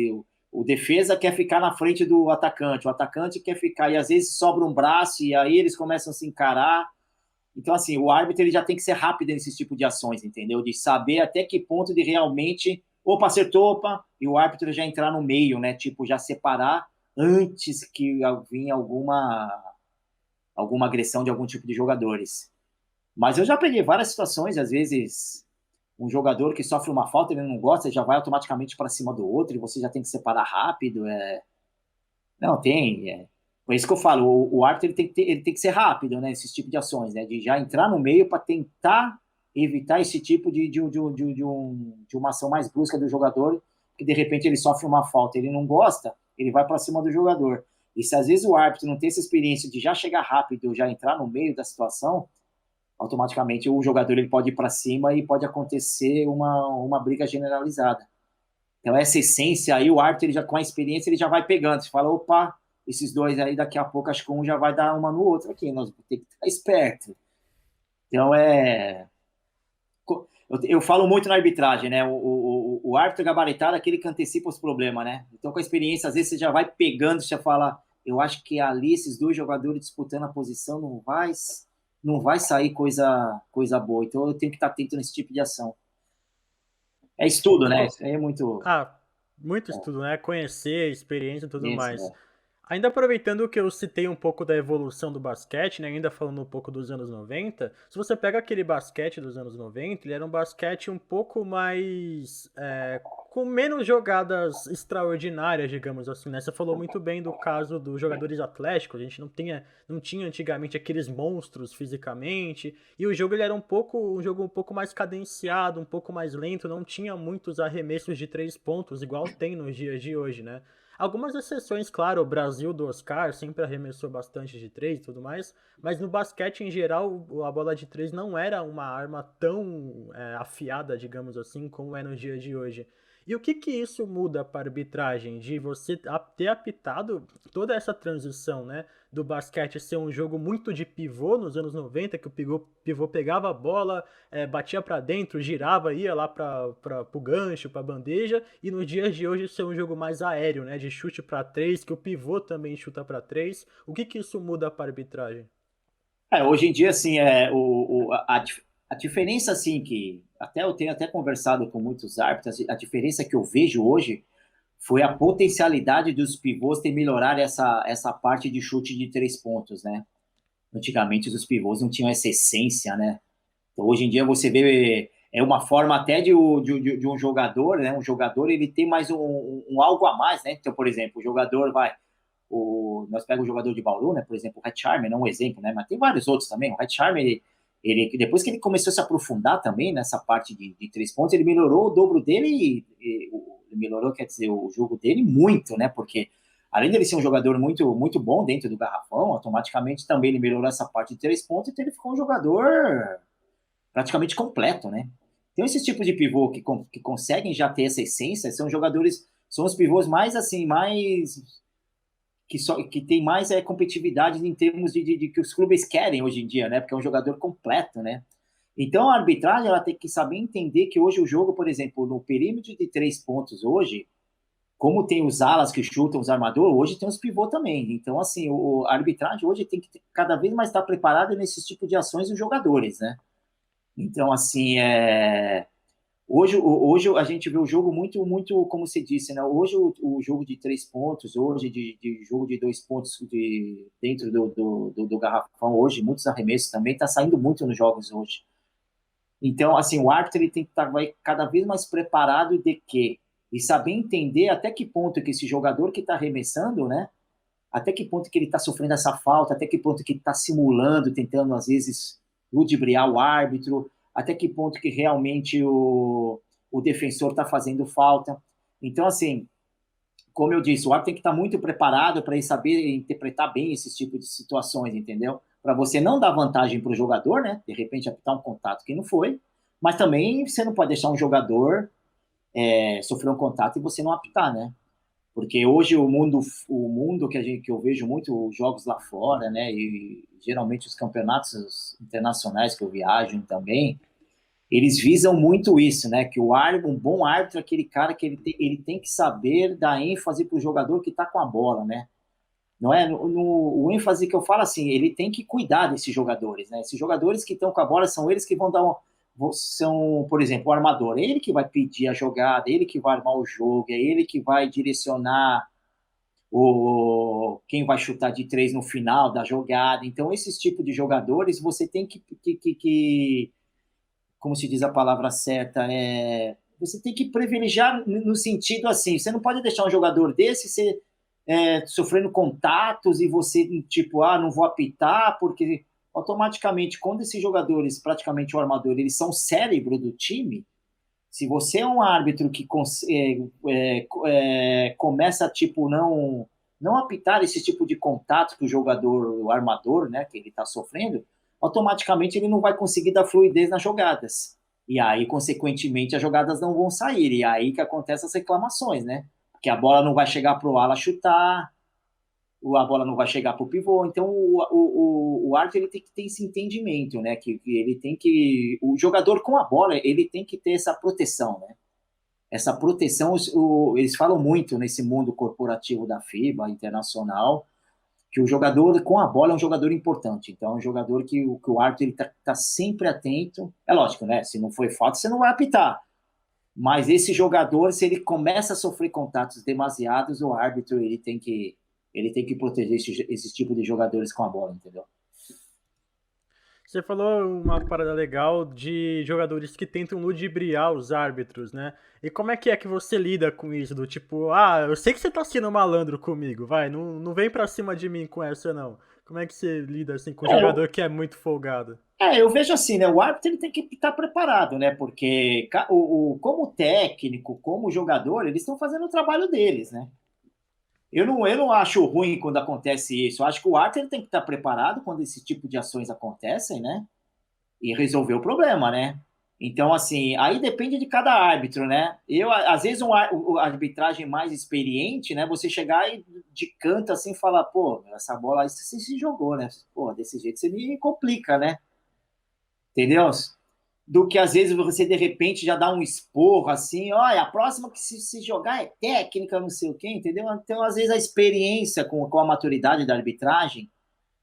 O defesa quer ficar na frente do atacante, o atacante quer ficar, e às vezes sobra um braço, e aí eles começam a se encarar. Então, assim, o árbitro ele já tem que ser rápido nesse tipo de ações, entendeu? De saber até que ponto de realmente, opa, acertou, opa, e o árbitro já entrar no meio, né? Tipo, já separar antes que vinha alguma agressão de algum tipo de jogadores. Mas eu já peguei várias situações, às vezes um jogador que sofre uma falta, ele não gosta, já vai automaticamente para cima do outro e você já tem que separar rápido. Não, tem. Por isso que eu falo, o árbitro ele tem que ser rápido, né? Esse tipo de ações, né? De já entrar no meio para tentar evitar esse tipo de uma ação mais brusca do jogador, que de repente ele sofre uma falta, ele não gosta, ele vai para cima do jogador. E se às vezes o árbitro não tem essa experiência de já chegar rápido, já entrar no meio da situação, automaticamente o jogador ele pode ir para cima e pode acontecer uma briga generalizada. Então essa essência aí, o árbitro ele já com a experiência ele já vai pegando. Você fala, opa, esses dois aí daqui a pouco acho que um já vai dar uma no outro aqui, nós vamos ter que estar esperto. Então eu falo muito na arbitragem, né? O árbitro gabaritado é aquele que antecipa os problemas, né? Então com a experiência às vezes você já vai pegando, você já fala, eu acho que ali esses dois jogadores disputando a posição não vai sair coisa boa. Então eu tenho que estar atento nesse tipo de ação. É estudo, né? Pô, Isso aí é muito. ah, muito estudo, né? Conhecer, experiência e tudo Isso, mais. Ainda aproveitando que eu citei um pouco da evolução do basquete, né, ainda falando um pouco dos anos 90, se você pega aquele basquete dos anos 90, ele era um basquete um pouco mais com menos jogadas extraordinárias, digamos assim, né? Você falou muito bem do caso dos jogadores atléticos, a gente não tinha antigamente aqueles monstros fisicamente, e o jogo ele era um jogo um pouco mais cadenciado, um pouco mais lento, não tinha muitos arremessos de 3 pontos, igual tem nos dias de hoje, né? Algumas exceções, claro, o Brasil do Oscar sempre arremessou bastante de três e tudo mais, mas no basquete em geral a bola de três não era uma arma tão afiada, digamos assim, como é no dia de hoje. E o que que isso muda para a arbitragem? De você ter apitado toda essa transição, né? Do basquete ser um jogo muito de pivô nos anos 90, que o pivô pegava a bola, batia para dentro, girava, ia lá para o gancho, para a bandeja, e nos dias de hoje ser um jogo mais aéreo, né? De chute para três, que o pivô também chuta para três. O que que isso muda para a arbitragem? Hoje em dia, assim, a diferença, assim, que até eu tenho até conversado com muitos árbitros, a diferença que eu vejo hoje foi a potencialidade dos pivôs ter melhorar essa parte de chute de 3 pontos, né? Antigamente os pivôs não tinham essa essência, né? Então, hoje em dia você vê uma forma até de um jogador, né? Um jogador ele tem mais um algo a mais, né? Então, por exemplo, o jogador vai nós pegamos o jogador de Bauru, né? Por exemplo, o Red Charmer, não um exemplo, né? Mas tem vários outros também. O Red Charmer, depois que ele começou a se aprofundar também nessa parte de 3 pontos, ele melhorou o dobro dele ele melhorou, quer dizer, o jogo dele muito, né? Porque além dele ser um jogador muito, muito bom dentro do garrafão, automaticamente também ele melhorou essa parte de 3 pontos, então ele ficou um jogador praticamente completo, né? Então, esses tipos de pivô que conseguem já ter essa essência são jogadores, são os pivôs mais assim, mais que tem mais competitividade em termos de que os clubes querem hoje em dia, né? Porque é um jogador completo, né? Então a arbitragem ela tem que saber entender que hoje o jogo, por exemplo, no perímetro de 3 pontos hoje, como tem os alas que chutam os armadores, hoje tem os pivô também. Então assim, a arbitragem hoje tem que cada vez mais estar preparada nesses tipos de ações dos jogadores, né? Então assim, hoje a gente vê o jogo muito, muito, como se disse, né? Hoje o jogo de 3 pontos, hoje de jogo de 2 pontos dentro do garrafão, hoje, muitos arremessos também, está saindo muito nos jogos hoje. Então, assim, o árbitro ele tem que estar cada vez mais preparado de quê? E saber entender até que ponto que esse jogador que está arremessando, né? Até que ponto que ele está sofrendo essa falta, até que ponto que ele está simulando, tentando, às vezes, ludibriar o árbitro, até que ponto que realmente o defensor está fazendo falta. Então, assim, como eu disse, o árbitro tem que estar muito preparado para saber interpretar bem esses tipos de situações, entendeu? Para você não dar vantagem para o jogador, né? De repente apitar um contato que não foi, mas também você não pode deixar um jogador sofrer um contato e você não apitar, né? Porque hoje o mundo que eu vejo muito jogos lá fora, né? E geralmente os campeonatos internacionais que eu viajo também, eles visam muito isso, né? Que um bom árbitro é aquele cara que ele tem que saber dar ênfase para o jogador que está com a bola, né? Não é? O ênfase que eu falo assim, ele tem que cuidar desses jogadores, né? Esses jogadores que estão com a bola são eles que vão dar são, por exemplo, o armador, é ele que vai pedir a jogada, é ele que vai armar o jogo, é ele que vai direcionar quem vai chutar de três no final da jogada. Então, esses tipos de jogadores, você tem que como se diz a palavra certa, você tem que privilegiar no sentido assim, você não pode deixar um jogador desse sofrendo contatos e você, tipo, não vou apitar, porque automaticamente, quando esses jogadores, praticamente o armador, eles são o cérebro do time, se você é um árbitro que começa, tipo, não apitar esse tipo de contato que o jogador, o armador, né, que ele está sofrendo, automaticamente ele não vai conseguir dar fluidez nas jogadas. E aí, consequentemente, as jogadas não vão sair. E aí que acontecem as reclamações, né? Porque a bola não vai chegar para o ala chutar, a bola não vai chegar para o pivô. Então, o árbitro ele tem que ter esse entendimento, né? Que ele tem que. O jogador com a bola, ele tem que ter essa proteção, né? Essa proteção, eles falam muito nesse mundo corporativo da FIBA, internacional, que o jogador com a bola é um jogador importante. Então, é um jogador que o árbitro está sempre atento. É lógico, né? Se não foi falta, você não vai apitar. Mas esse jogador, se ele começa a sofrer contatos demasiados, o árbitro ele tem que proteger esse tipo de jogadores com a bola, entendeu? Você falou uma parada legal de jogadores que tentam ludibriar os árbitros, né? E como é que você lida com isso? Do tipo, eu sei que você tá sendo malandro comigo, vai, não vem pra cima de mim com essa, não. Como é que você lida assim com um É, eu, jogador que é muito folgado? eu vejo assim, né? O árbitro ele tem que estar preparado, né? Porque como técnico, como jogador, eles estão fazendo o trabalho deles, né? Eu não acho ruim quando acontece isso. Eu acho que o árbitro ele tem que estar preparado quando esse tipo de ações acontecem, né? E resolver o problema, né? Então, assim, aí depende de cada árbitro, né? Às vezes, a arbitragem mais experiente, né? Você chegar e de canto assim falar, pô, essa bola aí você se jogou, né? Pô, desse jeito você me complica, né? Entendeu? Do que às vezes você de repente já dá um esporro assim, olha, a próxima que se jogar é técnica, não sei o quê, entendeu? Então, às vezes, a experiência com a maturidade da arbitragem,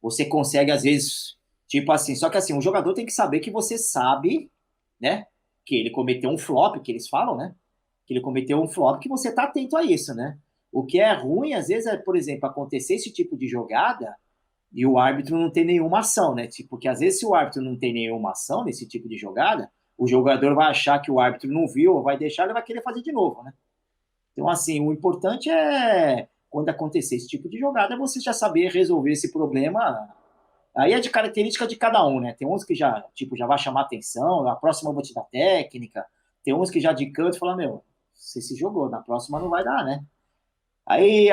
você consegue, às vezes, tipo assim, só que assim, o jogador tem que saber que você sabe, né? Que ele cometeu um flop, que eles falam, né? Que ele cometeu um flop, que você tá atento a isso, né? O que é ruim, às vezes, é, por exemplo, acontecer esse tipo de jogada e o árbitro não tem nenhuma ação, né? Tipo, porque às vezes, se o árbitro não tem nenhuma ação nesse tipo de jogada, o jogador vai achar que o árbitro não viu, ou vai deixar, ele vai querer fazer de novo, né? Então, assim, o importante é, quando acontecer esse tipo de jogada, você já saber resolver esse problema. Aí é de característica de cada um, né? Tem uns que já, tipo, já vai chamar atenção, a próxima eu vou te dar técnica. Tem uns que já de canto fala, meu, você se jogou, na próxima não vai dar, né? Aí,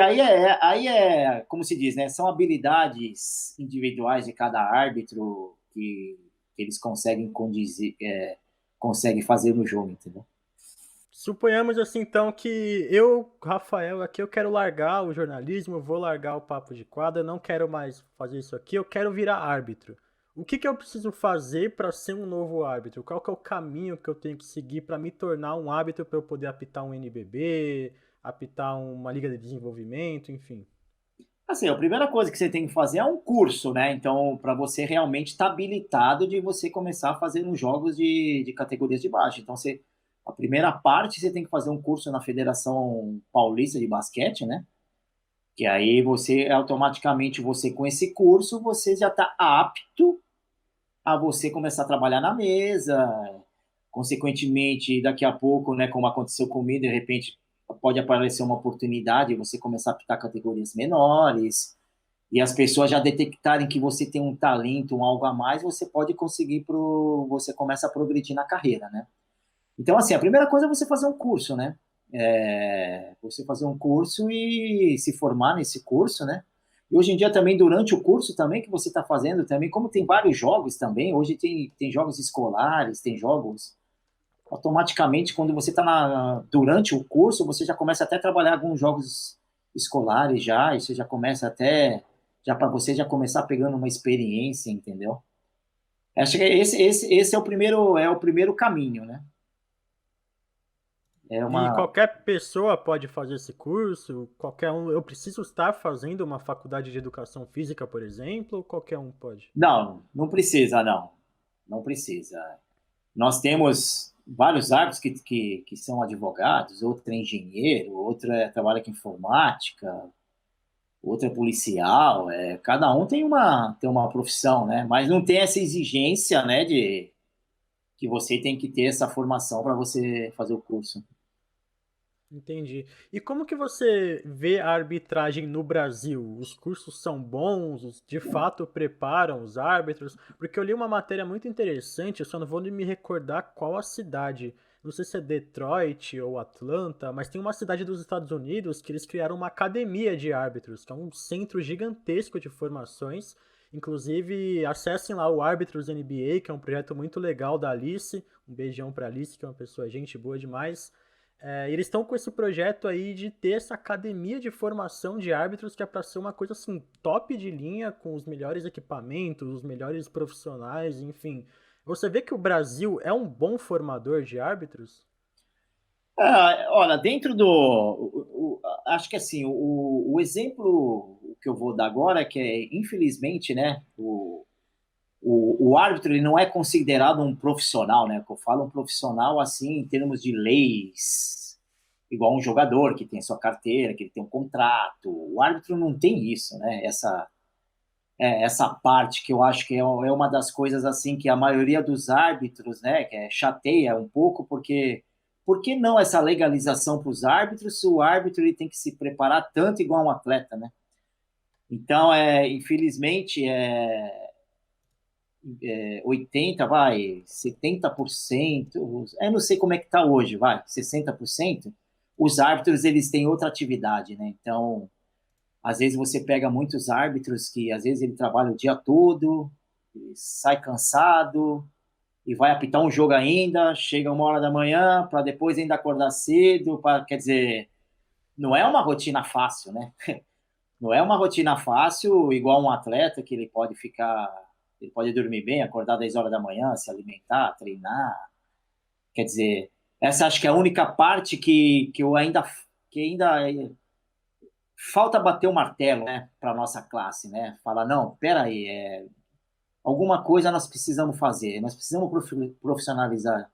como se diz, né? São habilidades individuais de cada árbitro que eles conseguem conduzir, conseguem fazer no jogo, entendeu? Suponhamos assim então que Rafael, aqui eu quero largar o jornalismo, eu vou largar o papo de quadra, eu não quero mais fazer isso aqui, eu quero virar árbitro. O que eu preciso fazer para ser um novo árbitro? Qual que é o caminho que eu tenho que seguir para me tornar um árbitro para eu poder apitar um NBB, apitar uma liga de desenvolvimento, enfim? Assim, a primeira coisa que você tem que fazer é um curso, né? Então, para você realmente estar habilitado de você começar a fazer uns jogos de categorias de baixo. Então, a primeira parte você tem que fazer um curso na Federação Paulista de Basquete, né? Que aí você automaticamente você com esse curso você já está apto a você começar a trabalhar na mesa. Consequentemente, daqui a pouco, né, como aconteceu comigo, de repente pode aparecer uma oportunidade você começar a apitar categorias menores e as pessoas já detectarem que você tem um talento, um algo a mais, você pode conseguir você começa a progredir na carreira, né? Então, assim, a primeira coisa é você fazer um curso, né? Você fazer um curso e se formar nesse curso, né? E hoje em dia também, durante o curso também que você está fazendo também, como tem vários jogos também, hoje tem jogos escolares, tem jogos, automaticamente, quando você está durante o curso, você já começa até a trabalhar alguns jogos escolares já, e você já começa até, já para você já começar pegando uma experiência, entendeu? Acho que esse é o primeiro caminho, né? É E uma, qualquer pessoa pode fazer esse curso? Qualquer um, eu preciso estar fazendo uma faculdade de educação física, por exemplo, ou qualquer um pode? Não, não precisa, não. Não precisa. Nós temos vários árbitros que são advogados, outro é engenheiro, outro trabalha com informática, outro é policial. Cada um tem uma profissão, né? Mas não tem essa exigência, né, de que você tem que ter essa formação para você fazer o curso. Entendi. E como que você vê a arbitragem no Brasil? Os cursos são bons? De fato preparam os árbitros? Porque eu li uma matéria muito interessante, eu só não vou me recordar qual a cidade. Não sei se é Detroit ou Atlanta, mas tem uma cidade dos Estados Unidos que eles criaram uma academia de árbitros, que é um centro gigantesco de formações. Inclusive, acessem lá o Árbitros NBA, que é um projeto muito legal da Alice. Um beijão pra Alice, que é uma pessoa gente boa demais. Eles estão com esse projeto aí de ter essa academia de formação de árbitros que é para ser uma coisa assim top de linha, com os melhores equipamentos, os melhores profissionais, enfim. Você vê que o Brasil é um bom formador de árbitros? Olha, dentro do. Acho que assim, o exemplo que eu vou dar agora é que, infelizmente, né, o árbitro ele não é considerado um profissional, né? Eu falo um profissional assim em termos de leis, igual um jogador que tem sua carteira, que ele tem um contrato. O árbitro não tem isso, né? Essa parte que eu acho que é uma das coisas assim que a maioria dos árbitros, né, que chateia um pouco, porque por que não essa legalização para os árbitros se o árbitro ele tem que se preparar tanto igual um atleta, né? Então, infelizmente, 80, vai, 70%, eu não sei como é que está hoje, vai, 60%, os árbitros eles têm outra atividade, né? Então, às vezes você pega muitos árbitros que às vezes ele trabalha o dia todo, sai cansado e vai apitar um jogo ainda, chega 1 hora da manhã para depois ainda acordar cedo, quer dizer, não é uma rotina fácil, né? Não é uma rotina fácil, igual um atleta que ele pode dormir bem, acordar 10 horas da manhã, se alimentar, treinar. Quer dizer, essa acho que é a única parte que ainda falta bater o martelo, né, para nossa classe, né? Falar, não, peraí, alguma coisa nós precisamos fazer, nós precisamos profissionalizar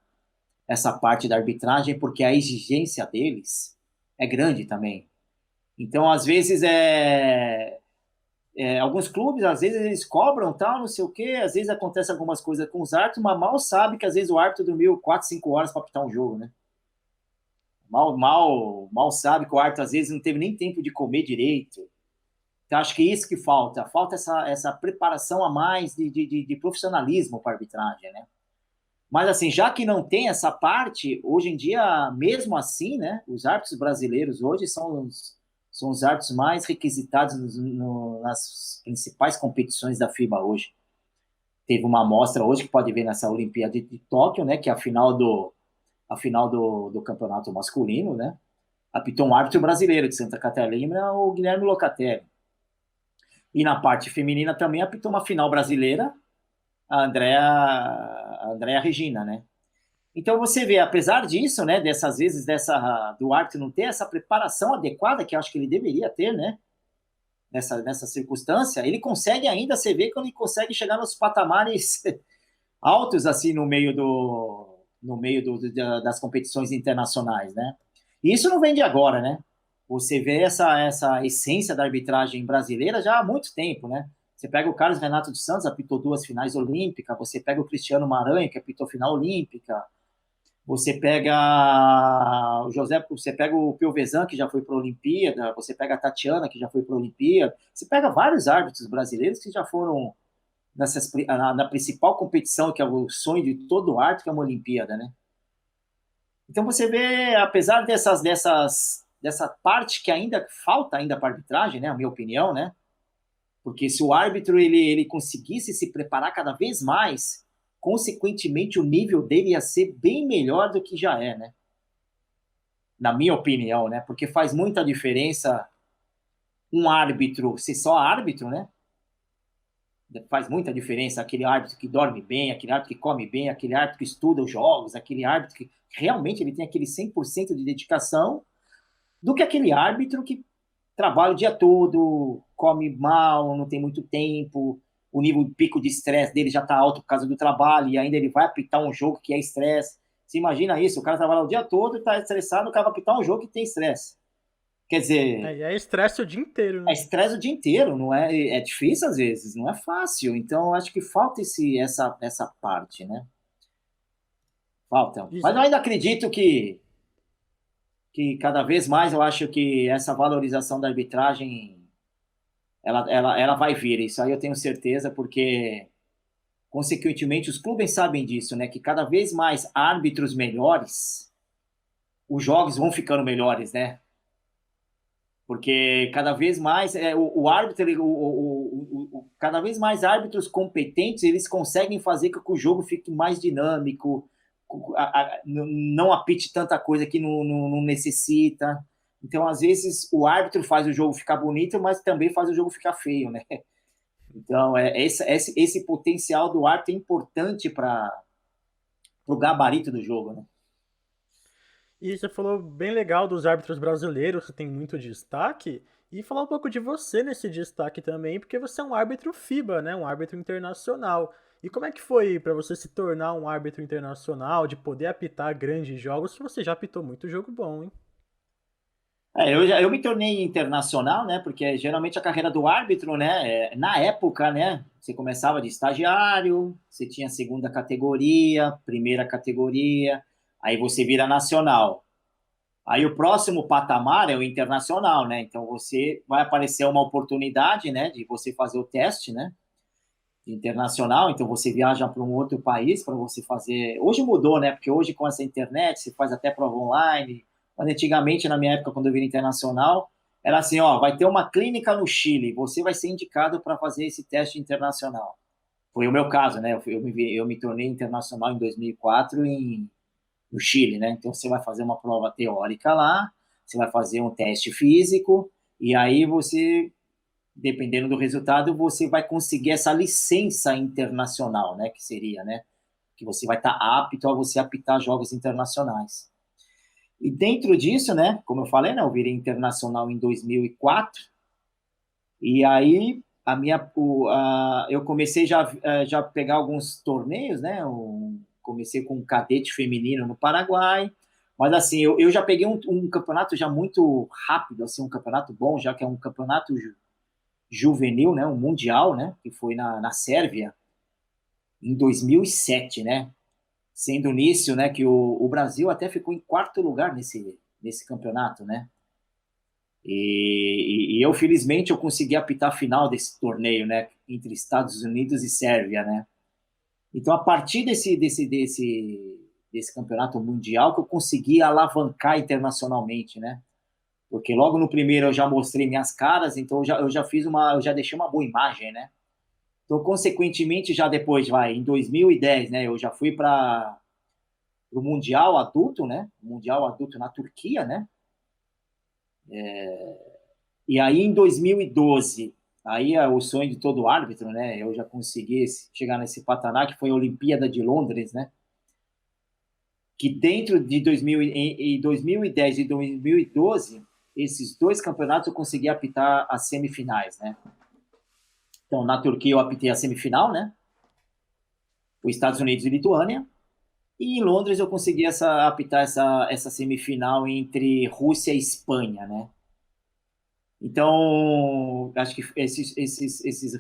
essa parte da arbitragem, porque a exigência deles é grande também. Então, às vezes, alguns clubes, às vezes, eles cobram, tal, não sei o quê, às vezes acontece algumas coisas com os árbitros, mas mal sabe que, às vezes, o árbitro dormiu 4, 5 horas para apitar um jogo, né? Mal sabe que o árbitro, às vezes, não teve nem tempo de comer direito. Então, acho que é isso que falta. Falta essa preparação a mais de profissionalismo para a arbitragem, né? Mas, assim, já que não tem essa parte, hoje em dia, mesmo assim, né, os árbitros brasileiros hoje são os árbitros mais requisitados nas principais competições da FIBA hoje. Teve uma amostra hoje que pode ver nessa Olimpíada de Tóquio, né, que é a final do campeonato masculino, né, apitou um árbitro brasileiro de Santa Catarina, o Guilherme Locatelli. E na parte feminina também apitou uma final brasileira, a Andrea Regina, né? Então você vê, apesar disso, né, dessas vezes do árbitro não ter essa preparação adequada que eu acho que ele deveria ter, né, nessa circunstância, ele consegue ainda, você vê que ele consegue chegar nos patamares altos assim das competições internacionais, né? E isso não vem de agora, né? Você vê essa essência da arbitragem brasileira já há muito tempo, né? Você pega o Carlos Renato dos Santos, apitou 2 finais olímpicas, você pega o Cristiano Maranhão, que apitou final olímpica, você pega o José, você pega o Piovesan, que já foi para a Olimpíada, você pega a Tatiana, que já foi para a Olimpíada, você pega vários árbitros brasileiros que já foram na principal competição, que é o sonho de todo árbitro, que é uma Olimpíada, né? Então você vê, apesar dessa parte que ainda falta ainda para arbitragem, né, a minha opinião, né? Porque se o árbitro ele conseguisse se preparar cada vez mais, consequentemente o nível dele ia ser bem melhor do que já é, né? Na minha opinião, né? Porque faz muita diferença um árbitro ser só árbitro, né? Faz muita diferença aquele árbitro que dorme bem, aquele árbitro que come bem, aquele árbitro que estuda os jogos, aquele árbitro que realmente ele tem aquele 100% de dedicação, do que aquele árbitro que trabalha o dia todo, come mal, não tem muito tempo, o nível de pico de estresse dele já está alto por causa do trabalho, e ainda ele vai apitar um jogo que é estresse. Você imagina isso, o cara trabalha o dia todo e está estressado, o cara vai apitar um jogo que tem estresse. Quer dizer, É estresse o dia inteiro, é né? estresse o dia inteiro, não é? É difícil às vezes, não é fácil. Então, acho que falta essa parte, né? Falta. Mas Isso. eu ainda acredito que que cada vez mais eu acho que essa valorização da arbitragem, ela vai vir. Isso aí eu tenho certeza, porque, consequentemente, os clubes sabem disso, né? Que cada vez mais árbitros melhores, os jogos vão ficando melhores, né? Porque cada vez mais o árbitro, cada vez mais árbitros competentes, eles conseguem fazer com que o jogo fique mais dinâmico, não apite tanta coisa que não necessita. Então, às vezes, o árbitro faz o jogo ficar bonito, mas também faz o jogo ficar feio, né? Então, esse potencial do árbitro é importante para o gabarito do jogo, né? E você falou bem legal dos árbitros brasileiros, que tem muito destaque, e falar um pouco de você nesse destaque também, porque você é um árbitro FIBA, né? Um árbitro internacional. E como é que foi para você se tornar um árbitro internacional, de poder apitar grandes jogos, se você já apitou muito jogo bom, hein? Eu me tornei internacional, né? Porque geralmente a carreira do árbitro, né? Na época, né? Você começava de estagiário, você tinha segunda categoria, primeira categoria, aí você vira nacional. Aí o próximo patamar é o internacional, né? Então você vai aparecer uma oportunidade, né? De você fazer o teste, né? Internacional. Então você viaja para um outro país para você fazer. Hoje mudou, né? Porque hoje com essa internet você faz até prova online. Mas antigamente, na minha época, quando eu vim internacional, era assim, ó, vai ter uma clínica no Chile, você vai ser indicado para fazer esse teste internacional. Foi o meu caso, né? Eu me tornei internacional em 2004 no Chile, né? Então você vai fazer uma prova teórica lá, você vai fazer um teste físico, e aí você, dependendo do resultado, você vai conseguir essa licença internacional, né? Que seria, né? Que você vai estar apto a você apitar jogos internacionais. E dentro disso, né, como eu falei, né, eu virei internacional em 2004, e aí eu comecei já pegar alguns torneios, né, comecei com um cadete feminino no Paraguai, mas assim, eu já peguei um campeonato já muito rápido, assim, um campeonato bom, já que é um campeonato juvenil, né, um mundial, né, que foi na Sérvia, em 2007, né, sendo nisso, né, que o Brasil até ficou em quarto lugar nesse campeonato, né? E eu, felizmente, eu consegui apitar a final desse torneio, né, entre Estados Unidos e Sérvia, né? Então, a partir desse campeonato mundial que eu consegui alavancar internacionalmente, né? Porque logo no primeiro eu já mostrei minhas caras, então eu já deixei uma boa imagem, né? Então, consequentemente, já depois, em 2010, né, eu já fui para o Mundial Adulto, né? Mundial Adulto na Turquia, né? E aí, em 2012, aí é o sonho de todo árbitro, né? Eu já consegui chegar nesse patamar, que foi a Olimpíada de Londres, né? Que dentro de 2010 e 2012, esses dois campeonatos eu consegui apitar as semifinais, né? Então, na Turquia eu apitei a semifinal, né? Os Estados Unidos e Lituânia. E em Londres eu consegui apitar essa semifinal entre Rússia e Espanha, né? Então, acho que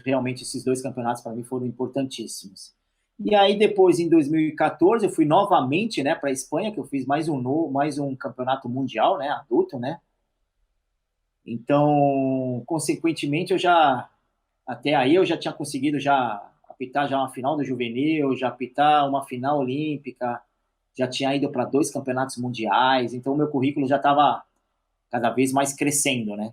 realmente esses dois campeonatos para mim foram importantíssimos. E aí depois, em 2014, eu fui novamente, né, para a Espanha, que eu fiz mais um campeonato mundial, né, adulto, né? Então, consequentemente, até aí eu já tinha conseguido já apitar já uma final do juvenil, já apitar uma final olímpica, já tinha ido para dois campeonatos mundiais, então o meu currículo já estava cada vez mais crescendo, né?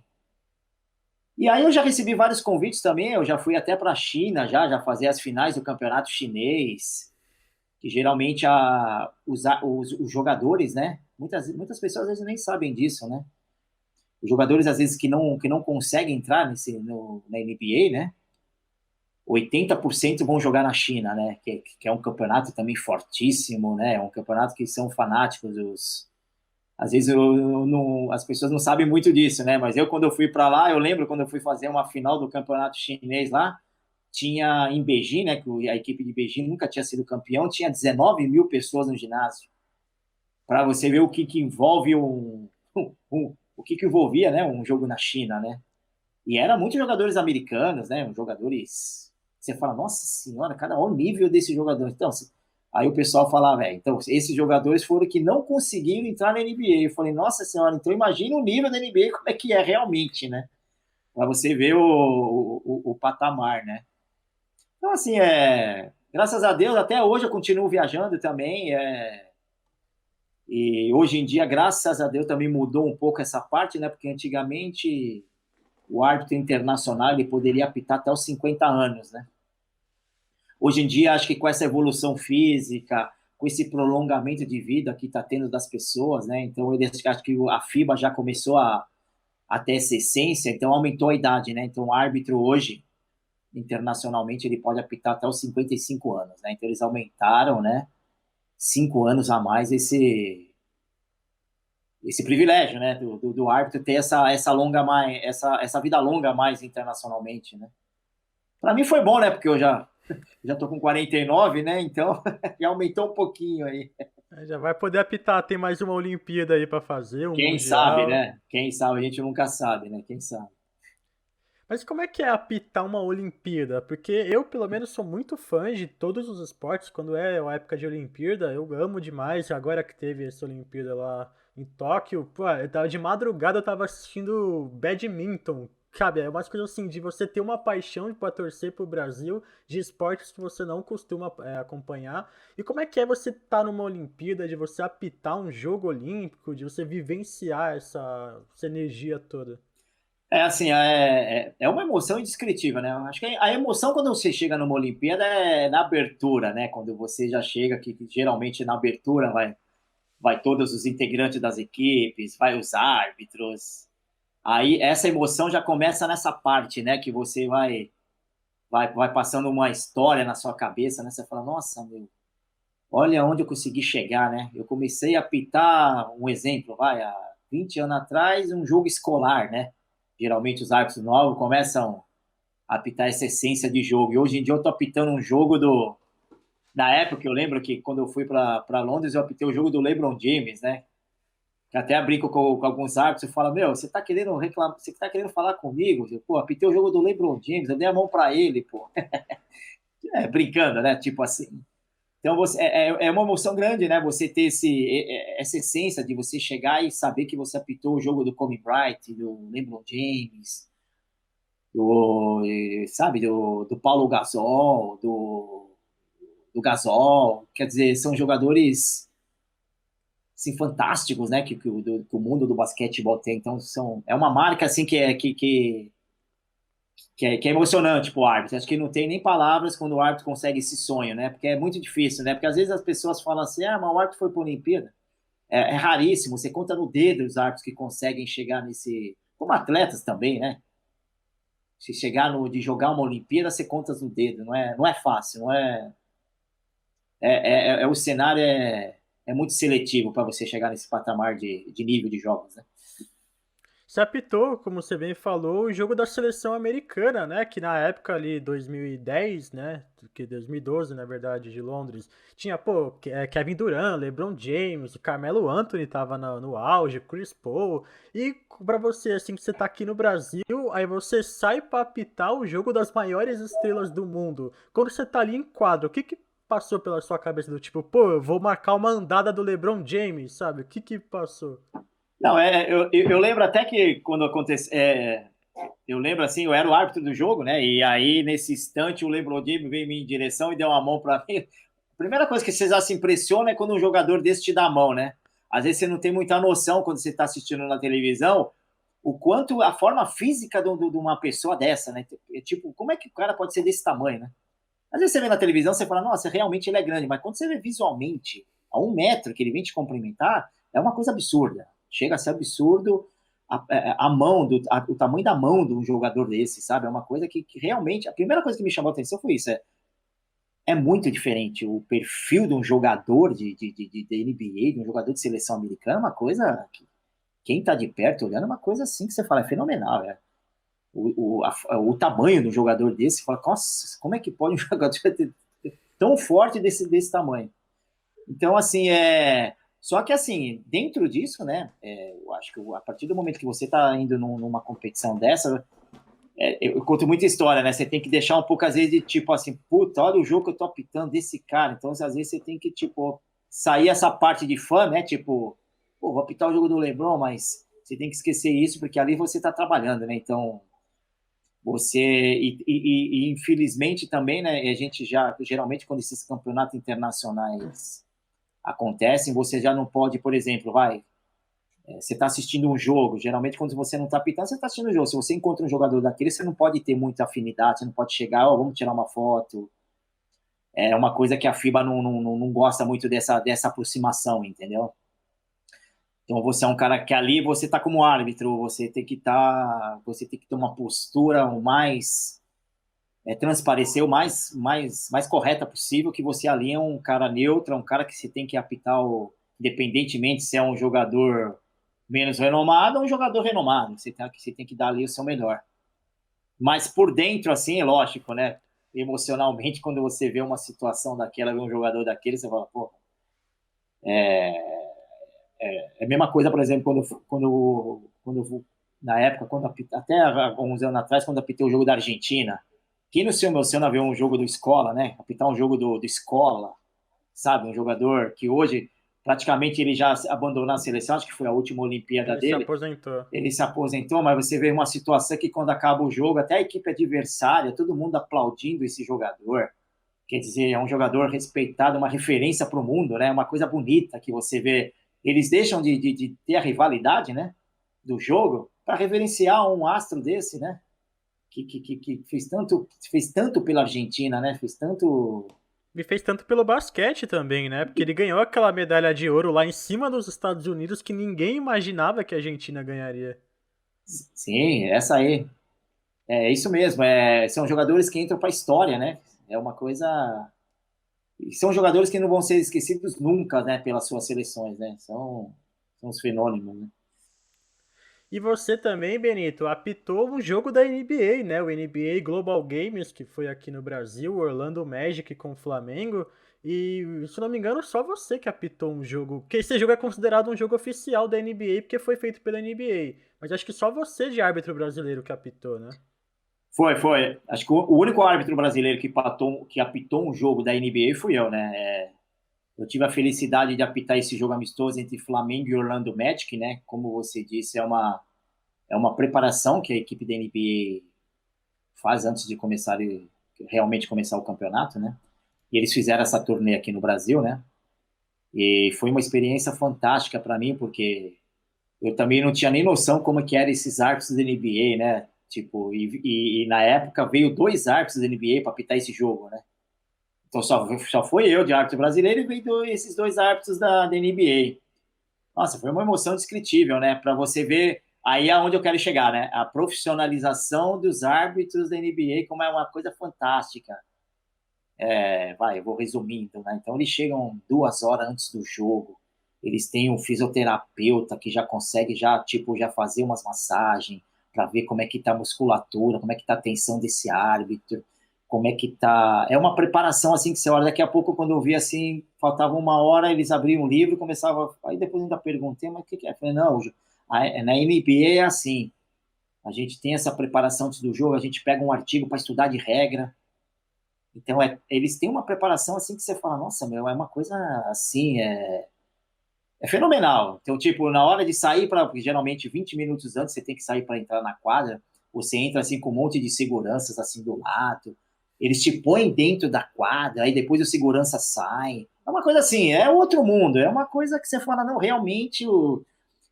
E aí eu já recebi vários convites também, eu já fui até para a China, já fazer as finais do campeonato chinês, que geralmente os jogadores, né? Muitas pessoas às vezes nem sabem disso, né? Os jogadores às vezes que não conseguem entrar na NBA, né? 80% vão jogar na China, né? Que é um campeonato também fortíssimo, né? É um campeonato que são fanáticos às vezes as pessoas não sabem muito disso, né? Mas quando eu fui para lá, eu lembro quando eu fui fazer uma final do campeonato chinês lá, tinha em Beijing, né? Que a equipe de Beijing nunca tinha sido campeão, tinha 19 mil pessoas no ginásio. Para você ver o que envolve o que envolvia, né? Um jogo na China, né? E era muitos jogadores americanos, né? Jogadores. Você fala, nossa senhora, olha o nível desse jogador. Então, Aí o pessoal falava, então, esses jogadores foram que não conseguiram entrar na NBA. Eu falei, nossa senhora, então imagina o nível da NBA, como é que é realmente, né? Para você ver o patamar, né? Então, assim, graças a Deus, até hoje eu continuo viajando também, e hoje em dia, graças a Deus, também mudou um pouco essa parte, né? Porque antigamente o árbitro internacional ele poderia apitar até os 50 anos, né? Hoje em dia, acho que com essa evolução física, com esse prolongamento de vida que está tendo das pessoas, né? Então, acho que a FIBA já começou a ter essa essência, então aumentou a idade, né? Então, o árbitro hoje, internacionalmente, ele pode apitar até os 55 anos, né? Então, eles aumentaram, né? 5 anos a mais esse privilégio, né? Do árbitro ter essa longa mais, essa vida longa a mais internacionalmente, né? Para mim foi bom, né? Porque eu já tô com 49, né? Então já aumentou um pouquinho aí. Já vai poder apitar, tem mais uma Olimpíada aí pra fazer, um Quem sabe, Mundial. né? Quem sabe, a gente nunca sabe, né? Quem sabe. Mas como é que é apitar uma Olimpíada? Porque eu, pelo menos, sou muito fã de todos os esportes. Quando é a época de Olimpíada, eu amo demais. Agora que teve essa Olimpíada lá em Tóquio, pô, eu tava de madrugada, eu tava assistindo badminton. Sabe, é umas coisas assim, de você ter uma paixão pra torcer pro Brasil, de esportes que você não costuma acompanhar. E como é que é você estar numa Olimpíada, de você apitar um jogo olímpico, de você vivenciar essa energia toda? Assim, é uma emoção indescritível, né? Eu acho que a emoção quando você chega numa Olimpíada é na abertura, né? Quando você já chega, que geralmente na abertura vai todos os integrantes das equipes, vai os árbitros. Aí essa emoção já começa nessa parte, né? Que você vai passando uma história na sua cabeça, né? Você fala, nossa, meu, olha onde eu consegui chegar, né? Eu comecei a apitar, um exemplo, há 20 anos atrás, um jogo escolar, né? Geralmente os árbitros novos começam a apitar essa essência de jogo. E hoje em dia eu tô apitando um jogo na época, eu lembro que quando eu fui para Londres, eu apitei o jogo do LeBron James, né? Que até brinco com alguns árbitros e falo, meu, você tá querendo reclamar, você tá querendo falar comigo? Eu, pô, apitei o jogo do LeBron James, eu dei a mão para ele, pô. Brincando, né? Tipo assim. Então é uma emoção grande, né? Você ter essa essência de você chegar e saber que você apitou o jogo do Kobe Bryant, do LeBron James, sabe, do Paulo Gasol, do Gasol. Quer dizer, são jogadores assim, fantásticos, né? Que o mundo do basquetebol tem. Então é uma marca assim que é emocionante pro árbitro. Acho que não tem nem palavras quando o árbitro consegue esse sonho, né? Porque é muito difícil, né? Porque às vezes as pessoas falam assim, mas o árbitro foi para a Olimpíada. É raríssimo, você conta no dedo os árbitros que conseguem chegar nesse. Como atletas também, né? Se chegar de jogar uma Olimpíada, você conta no dedo, não é fácil, não é. O cenário é muito seletivo para você chegar nesse patamar de nível de jogos, né? Você apitou, como você bem falou, o jogo da seleção americana, né? Que na época ali, 2010, né? Que 2012, na verdade, de Londres, tinha, pô, Kevin Durant, LeBron James, Carmelo Anthony tava no auge, Chris Paul. E pra você, assim, que você tá aqui no Brasil, aí você sai pra apitar o jogo das maiores estrelas do mundo. Quando você tá ali em quadro, o que passou pela sua cabeça do tipo, pô, eu vou marcar uma andada do LeBron James, sabe? O que passou? Não, eu lembro até que quando aconteceu. Eu lembro assim, eu era o árbitro do jogo, né? E aí, nesse instante, o LeBron James veio em minha direção e deu uma mão para mim. A primeira coisa que você já se impressiona é quando um jogador desse te dá a mão, né? Às vezes você não tem muita noção quando você está assistindo na televisão o quanto a forma física de uma pessoa dessa, né? Tipo, como é que o cara pode ser desse tamanho, né? Às vezes você vê na televisão, você fala, nossa, realmente ele é grande, mas quando você vê visualmente, a 1 metro que ele vem te cumprimentar, é uma coisa absurda. Chega a ser absurdo a mão, o tamanho da mão de um jogador desse, sabe? É uma coisa que realmente, a primeira coisa que me chamou a atenção foi isso, é muito diferente. O perfil de um jogador de NBA, de um jogador de seleção americana, é uma coisa que quem está de perto olhando, é uma coisa assim que você fala, é fenomenal, o tamanho do jogador desse, fala, nossa, como é que pode um jogador ter tão forte desse tamanho? Então, assim, só que, assim, dentro disso, né, eu acho que a partir do momento que você está indo numa competição dessa, eu conto muita história, né? Você tem que deixar um pouco, às vezes, de tipo assim, puta, olha o jogo que eu tô apitando desse cara. Então, às vezes, você tem que, tipo, sair essa parte de fã, né? Tipo, pô, vou apitar o jogo do LeBron, mas você tem que esquecer isso, porque ali você tá trabalhando, né? Então, você. Infelizmente também, né? A gente já, geralmente, quando esses campeonatos internacionais acontecem, você já não pode, por exemplo, você está assistindo um jogo, geralmente quando você não está pitando, você está assistindo um jogo. Se você encontra um jogador daquele, você não pode ter muita afinidade, você não pode chegar, vamos tirar uma foto. É uma coisa que a FIBA não gosta muito dessa aproximação, entendeu? Então você é um cara que ali você está como árbitro, você tem que ter uma postura o mais transparecer o mais correta possível, que você ali é um cara neutro, um cara que você tem que apitar, independentemente se é um jogador menos renomado ou um jogador renomado. Você tem que dar ali o seu melhor. Mas por dentro, assim, é lógico, né? Emocionalmente, quando você vê uma situação daquela, vê um jogador daquele, você fala, pô, é a mesma coisa, por exemplo, na época, até alguns anos atrás, quando apitei o jogo da Argentina, quem no seu Emociona ver um jogo do Escola, né? Apitar um jogo do Escola, sabe? Um jogador que hoje, praticamente, ele já abandonou a seleção, acho que foi a última Olimpíada Ele se dele. aposentou. Ele se aposentou, mas você vê uma situação que quando acaba o jogo, até a equipe adversária, todo mundo aplaudindo esse jogador. Quer dizer, é um jogador respeitado, uma referência para o mundo, né? Uma coisa bonita que você vê. Eles deixam de ter a rivalidade, né? Do jogo para reverenciar um astro desse, né? Que fez tanto pela Argentina, né? Fez tanto. E fez tanto pelo basquete também, né? Porque ele ganhou aquela medalha de ouro lá em cima dos Estados Unidos que ninguém imaginava que a Argentina ganharia. Sim, essa aí. É isso mesmo. São jogadores que entram para a história, né? É uma coisa. E são jogadores que não vão ser esquecidos nunca, né? Pelas suas seleções, né? São os fenômenos, né? E você também, Benito, apitou um jogo da NBA, né? O NBA Global Games, que foi aqui no Brasil, o Orlando Magic com o Flamengo. E, se não me engano, só você que apitou um jogo. Porque esse jogo é considerado um jogo oficial da NBA, porque foi feito pela NBA. Mas acho que só você de árbitro brasileiro que apitou, né? Foi. Acho que o único árbitro brasileiro que apitou um jogo da NBA fui eu, né? Eu tive a felicidade de apitar esse jogo amistoso entre Flamengo e Orlando Magic, né? Como você disse, é uma preparação que a equipe da NBA faz antes de realmente começar o campeonato, né? E eles fizeram essa turnê aqui no Brasil, né? E foi uma experiência fantástica para mim, porque eu também não tinha nem noção como que eram esses árbitros da NBA, né? Tipo, e na época veio dois árbitros da NBA para apitar esse jogo, né? Então só foi eu de árbitro brasileiro e veio esses dois árbitros da NBA. Nossa, foi uma emoção indescritível, né? Para você ver aí aonde eu quero chegar, né? A profissionalização dos árbitros da NBA, como é uma coisa fantástica. Eu vou resumindo, né? Então eles chegam 2 horas antes do jogo, eles têm um fisioterapeuta que já consegue já fazer umas massagens para ver como é que tá a musculatura, como é que tá a tensão desse árbitro, como é que tá. É uma preparação assim que você olha, daqui a pouco, quando eu vi assim, faltava 1 hora, eles abriam um livro e começavam. Aí depois ainda perguntei, mas o que é? Eu falei, não, na NBA é assim. A gente tem essa preparação antes do jogo, a gente pega um artigo para estudar de regra. Então, eles têm uma preparação assim que você fala, nossa, meu, é uma coisa assim, é fenomenal. Então, tipo, na hora de sair, porque geralmente 20 minutos antes você tem que sair para entrar na quadra, você entra assim com um monte de seguranças assim do lado, eles te põem dentro da quadra, aí depois o segurança sai. É uma coisa assim, é outro mundo, é uma coisa que você fala, não, realmente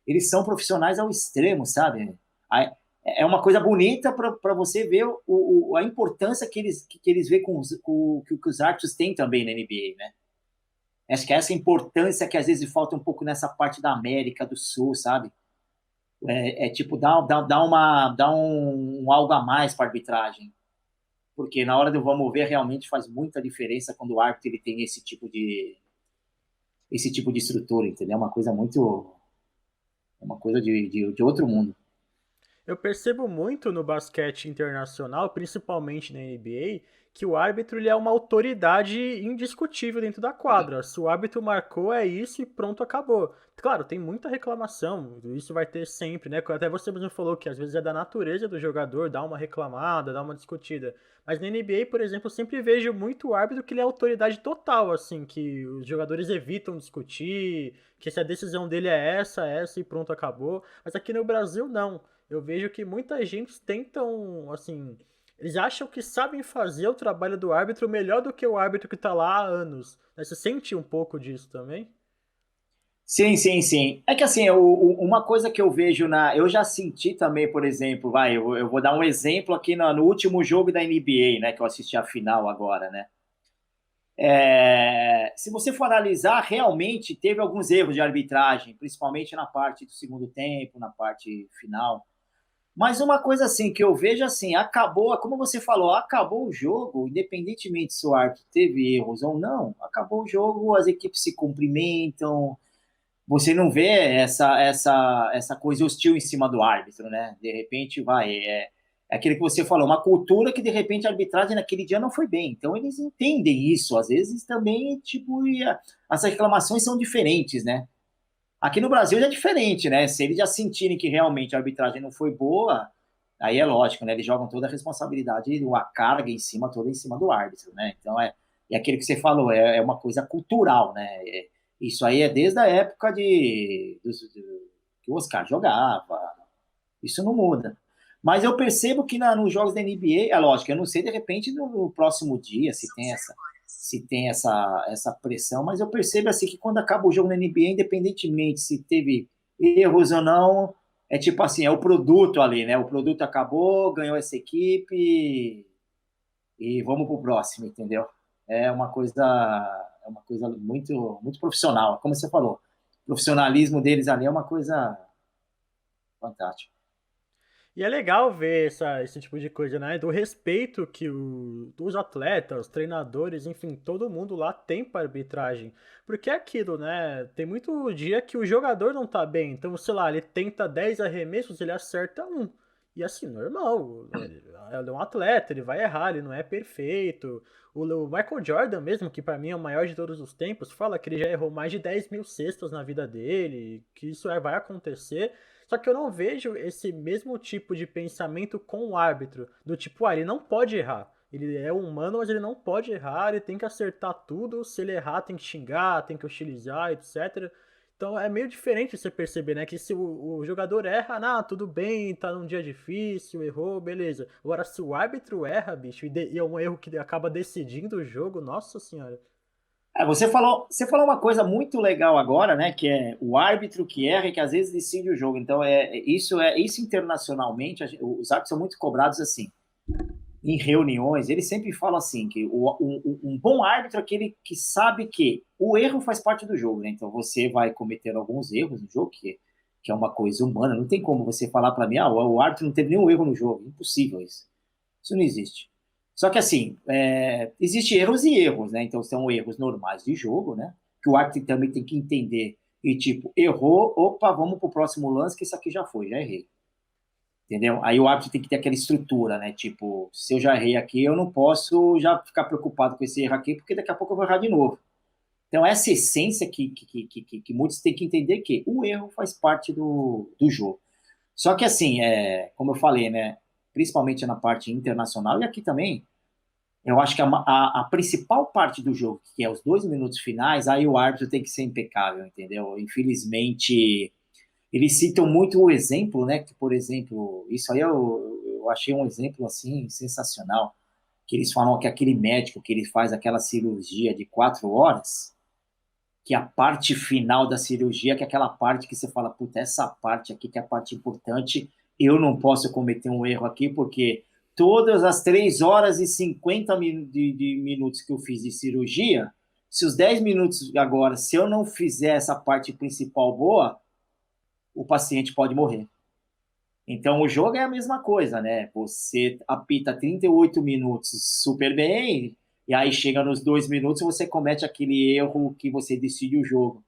eles são profissionais ao extremo, sabe? É uma coisa bonita para você ver a importância que eles vê que os árbitros têm também na NBA, né? Acho que é essa importância que às vezes falta um pouco nessa parte da América do Sul, sabe? Tipo, dá um algo a mais para a arbitragem. Porque na hora do vamos ver, realmente faz muita diferença quando o árbitro ele tem esse tipo de estrutura, entendeu? É uma coisa de outro mundo. Eu percebo muito no basquete internacional, principalmente na NBA, que o árbitro ele é uma autoridade indiscutível dentro da quadra. Se o árbitro marcou, é isso e pronto, acabou. Claro, tem muita reclamação, isso vai ter sempre, né? Até você mesmo falou que às vezes é da natureza do jogador dar uma reclamada, dar uma discutida. Mas na NBA, por exemplo, eu sempre vejo muito o árbitro que ele é autoridade total, assim, que os jogadores evitam discutir, que se a decisão dele é essa e pronto, acabou. Mas aqui no Brasil, não. Eu vejo que muita gente tentam, assim, eles acham que sabem fazer o trabalho do árbitro melhor do que o árbitro que tá lá há anos. Você sente um pouco disso também? Sim, sim, sim. É que assim, uma coisa que eu vejo eu já senti também, por exemplo, eu vou dar um exemplo aqui no último jogo da NBA, né? Que eu assisti a final agora, né? Se você for analisar, realmente teve alguns erros de arbitragem, principalmente na parte do segundo tempo, na parte final. Mas uma coisa assim que eu vejo assim, acabou, como você falou, acabou o jogo, independentemente se o árbitro teve erros ou não, acabou o jogo, as equipes se cumprimentam, você não vê essa coisa hostil em cima do árbitro, né? De repente é aquilo que você falou, uma cultura que de repente a arbitragem naquele dia não foi bem. Então eles entendem isso, às vezes também, tipo, as reclamações são diferentes, né? Aqui no Brasil já é diferente, né? Se eles já sentirem que realmente a arbitragem não foi boa, aí é lógico, né? Eles jogam toda a responsabilidade, a carga em cima, toda em cima do árbitro, né? Então é aquilo que você falou, é uma coisa cultural, né? Isso aí é desde a época que o Oscar jogava, isso não muda. Mas eu percebo que nos jogos da NBA, é lógico, eu não sei de repente no próximo dia se tem essa pressão, mas eu percebo assim que quando acaba o jogo na NBA, independentemente se teve erros ou não, é tipo assim, é o produto ali, né? O produto acabou, ganhou essa equipe e vamos pro próximo, entendeu? É uma coisa muito muito profissional, como você falou. O profissionalismo deles ali é uma coisa fantástica. E é legal ver esse tipo de coisa, né? Do respeito que os atletas, os treinadores, enfim, todo mundo lá tem para arbitragem. Porque é aquilo, né? Tem muito dia que o jogador não tá bem. Então, sei lá, ele tenta 10 arremessos, ele acerta um. E assim, normal. Ele é um atleta, ele vai errar, ele não é perfeito. O Michael Jordan mesmo, que para mim é o maior de todos os tempos, fala que ele já errou mais de 10 mil cestas na vida dele, que isso vai acontecer. Só que eu não vejo esse mesmo tipo de pensamento com o árbitro. Do tipo, ele não pode errar. Ele é humano, mas ele não pode errar, ele tem que acertar tudo. Se ele errar, tem que xingar, tem que hostilizar, etc. Então é meio diferente você perceber, né? Que se o jogador erra, tudo bem, tá num dia difícil, errou, beleza. Agora, se o árbitro erra, bicho, e é um erro que acaba decidindo o jogo, nossa senhora. Você falou uma coisa muito legal agora, né? Que é o árbitro que erra e que às vezes decide o jogo. Então, isso internacionalmente, os árbitros são muito cobrados assim. Em reuniões, eles sempre falam assim, que um bom árbitro é aquele que sabe que o erro faz parte do jogo, né? Então, você vai cometer alguns erros no jogo, que é uma coisa humana. Não tem como você falar para mim, o árbitro não teve nenhum erro no jogo. Impossível isso. Isso não existe. Só que assim, existe erros e erros, né? Então são erros normais de jogo, né? Que o árbitro também tem que entender. E tipo, errou, opa, vamos pro próximo lance, que isso aqui já foi, já errei. Entendeu? Aí o árbitro tem que ter aquela estrutura, né? Tipo, se eu já errei aqui, eu não posso já ficar preocupado com esse erro aqui, porque daqui a pouco eu vou errar de novo. Então, essa essência que muitos têm que entender que o erro faz parte do jogo. Só que assim, como eu falei, né? Principalmente na parte internacional e aqui também, eu acho que a principal parte do jogo, que é os 2 minutos finais, aí o árbitro tem que ser impecável, entendeu? Infelizmente, eles citam muito o exemplo, né? Que, por exemplo, isso aí eu achei um exemplo assim sensacional, que eles falam que aquele médico que ele faz aquela cirurgia de 4 horas, que a parte final da cirurgia, que é aquela parte que você fala, puta, essa parte aqui que é a parte importante, eu não posso cometer um erro aqui, porque todas as 3 horas e 50 de minutos que eu fiz de cirurgia, se os 10 minutos agora, se eu não fizer essa parte principal boa, o paciente pode morrer. Então, o jogo é a mesma coisa, né? Você apita 38 minutos super bem, e aí chega nos 2 minutos e você comete aquele erro que você decide o jogo.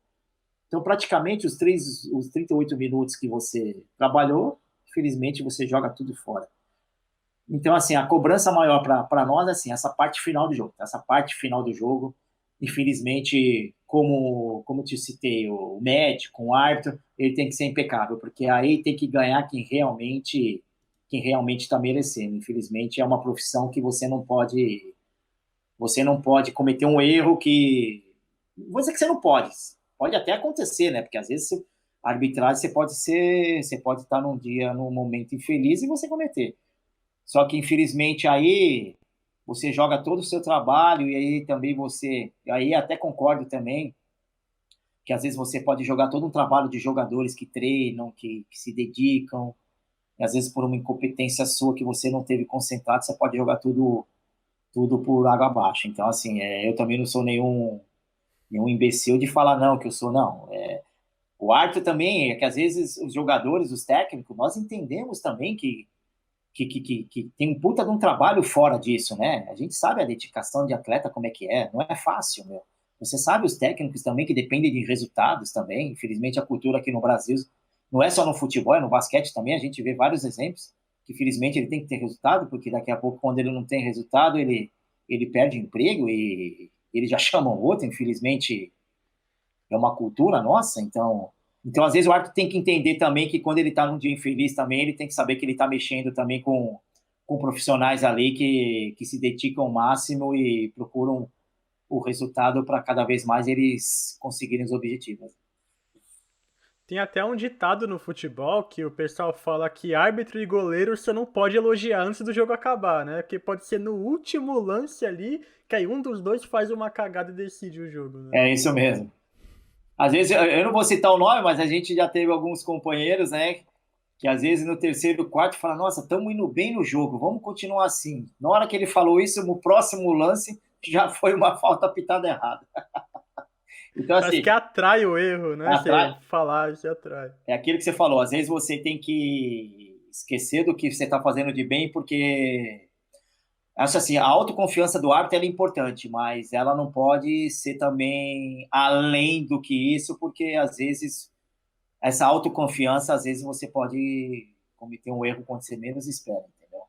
Então, praticamente, os 38 minutos que você trabalhou, infelizmente você joga tudo fora. Então, assim, a cobrança maior para nós, assim, essa parte final do jogo. Essa parte final do jogo, infelizmente, como te citei, o médico, o árbitro, ele tem que ser impecável, porque aí tem que ganhar quem realmente está merecendo. Infelizmente, é uma profissão que você não pode cometer um erro que, vou dizer que você não pode. Pode até acontecer, né? Porque às vezes a arbitragem você pode estar num dia, num momento infeliz e você cometer. Só que, infelizmente, aí você joga todo o seu trabalho e aí também aí até concordo também que às vezes você pode jogar todo um trabalho de jogadores que treinam, que se dedicam, e às vezes por uma incompetência sua que você não teve concentrado, você pode jogar tudo por água abaixo. Então, assim, eu também não sou nenhum imbecil de falar não, que eu sou, não. O árbitro também, é que às vezes os jogadores, os técnicos, nós entendemos também que tem um puta de um trabalho fora disso, né? A gente sabe a dedicação de atleta como é que é, não é fácil, meu. Você sabe os técnicos também que dependem de resultados também. Infelizmente a cultura aqui no Brasil não é só no futebol, é no basquete também. A gente vê vários exemplos que infelizmente ele tem que ter resultado, porque daqui a pouco quando ele não tem resultado ele perde emprego e ele já chama o outro. Infelizmente é uma cultura nossa, então, às vezes, o árbitro tem que entender também que quando ele está num dia infeliz também, ele tem que saber que ele está mexendo também com profissionais ali que se dedicam ao máximo e procuram o resultado para cada vez mais eles conseguirem os objetivos. Tem até um ditado no futebol que o pessoal fala que árbitro e goleiro você não pode elogiar antes do jogo acabar, né? Porque pode ser no último lance ali que aí um dos dois faz uma cagada e decide o jogo, né? É isso mesmo. Às vezes, eu não vou citar o nome, mas a gente já teve alguns companheiros, né, que às vezes no terceiro, quarto, fala, nossa, estamos indo bem no jogo, vamos continuar assim. Na hora que ele falou isso, no próximo lance, já foi uma falta pitada errada. Então, Parece que assim, atrai o erro, né? Você atrai, falar, você atrai. é aquilo que você falou, às vezes você tem que esquecer do que você está fazendo de bem, porque acho assim, a autoconfiança do árbitro é importante, mas ela não pode ser também além do que isso, porque às vezes essa autoconfiança, às vezes você pode cometer um erro quando você menos espera, entendeu?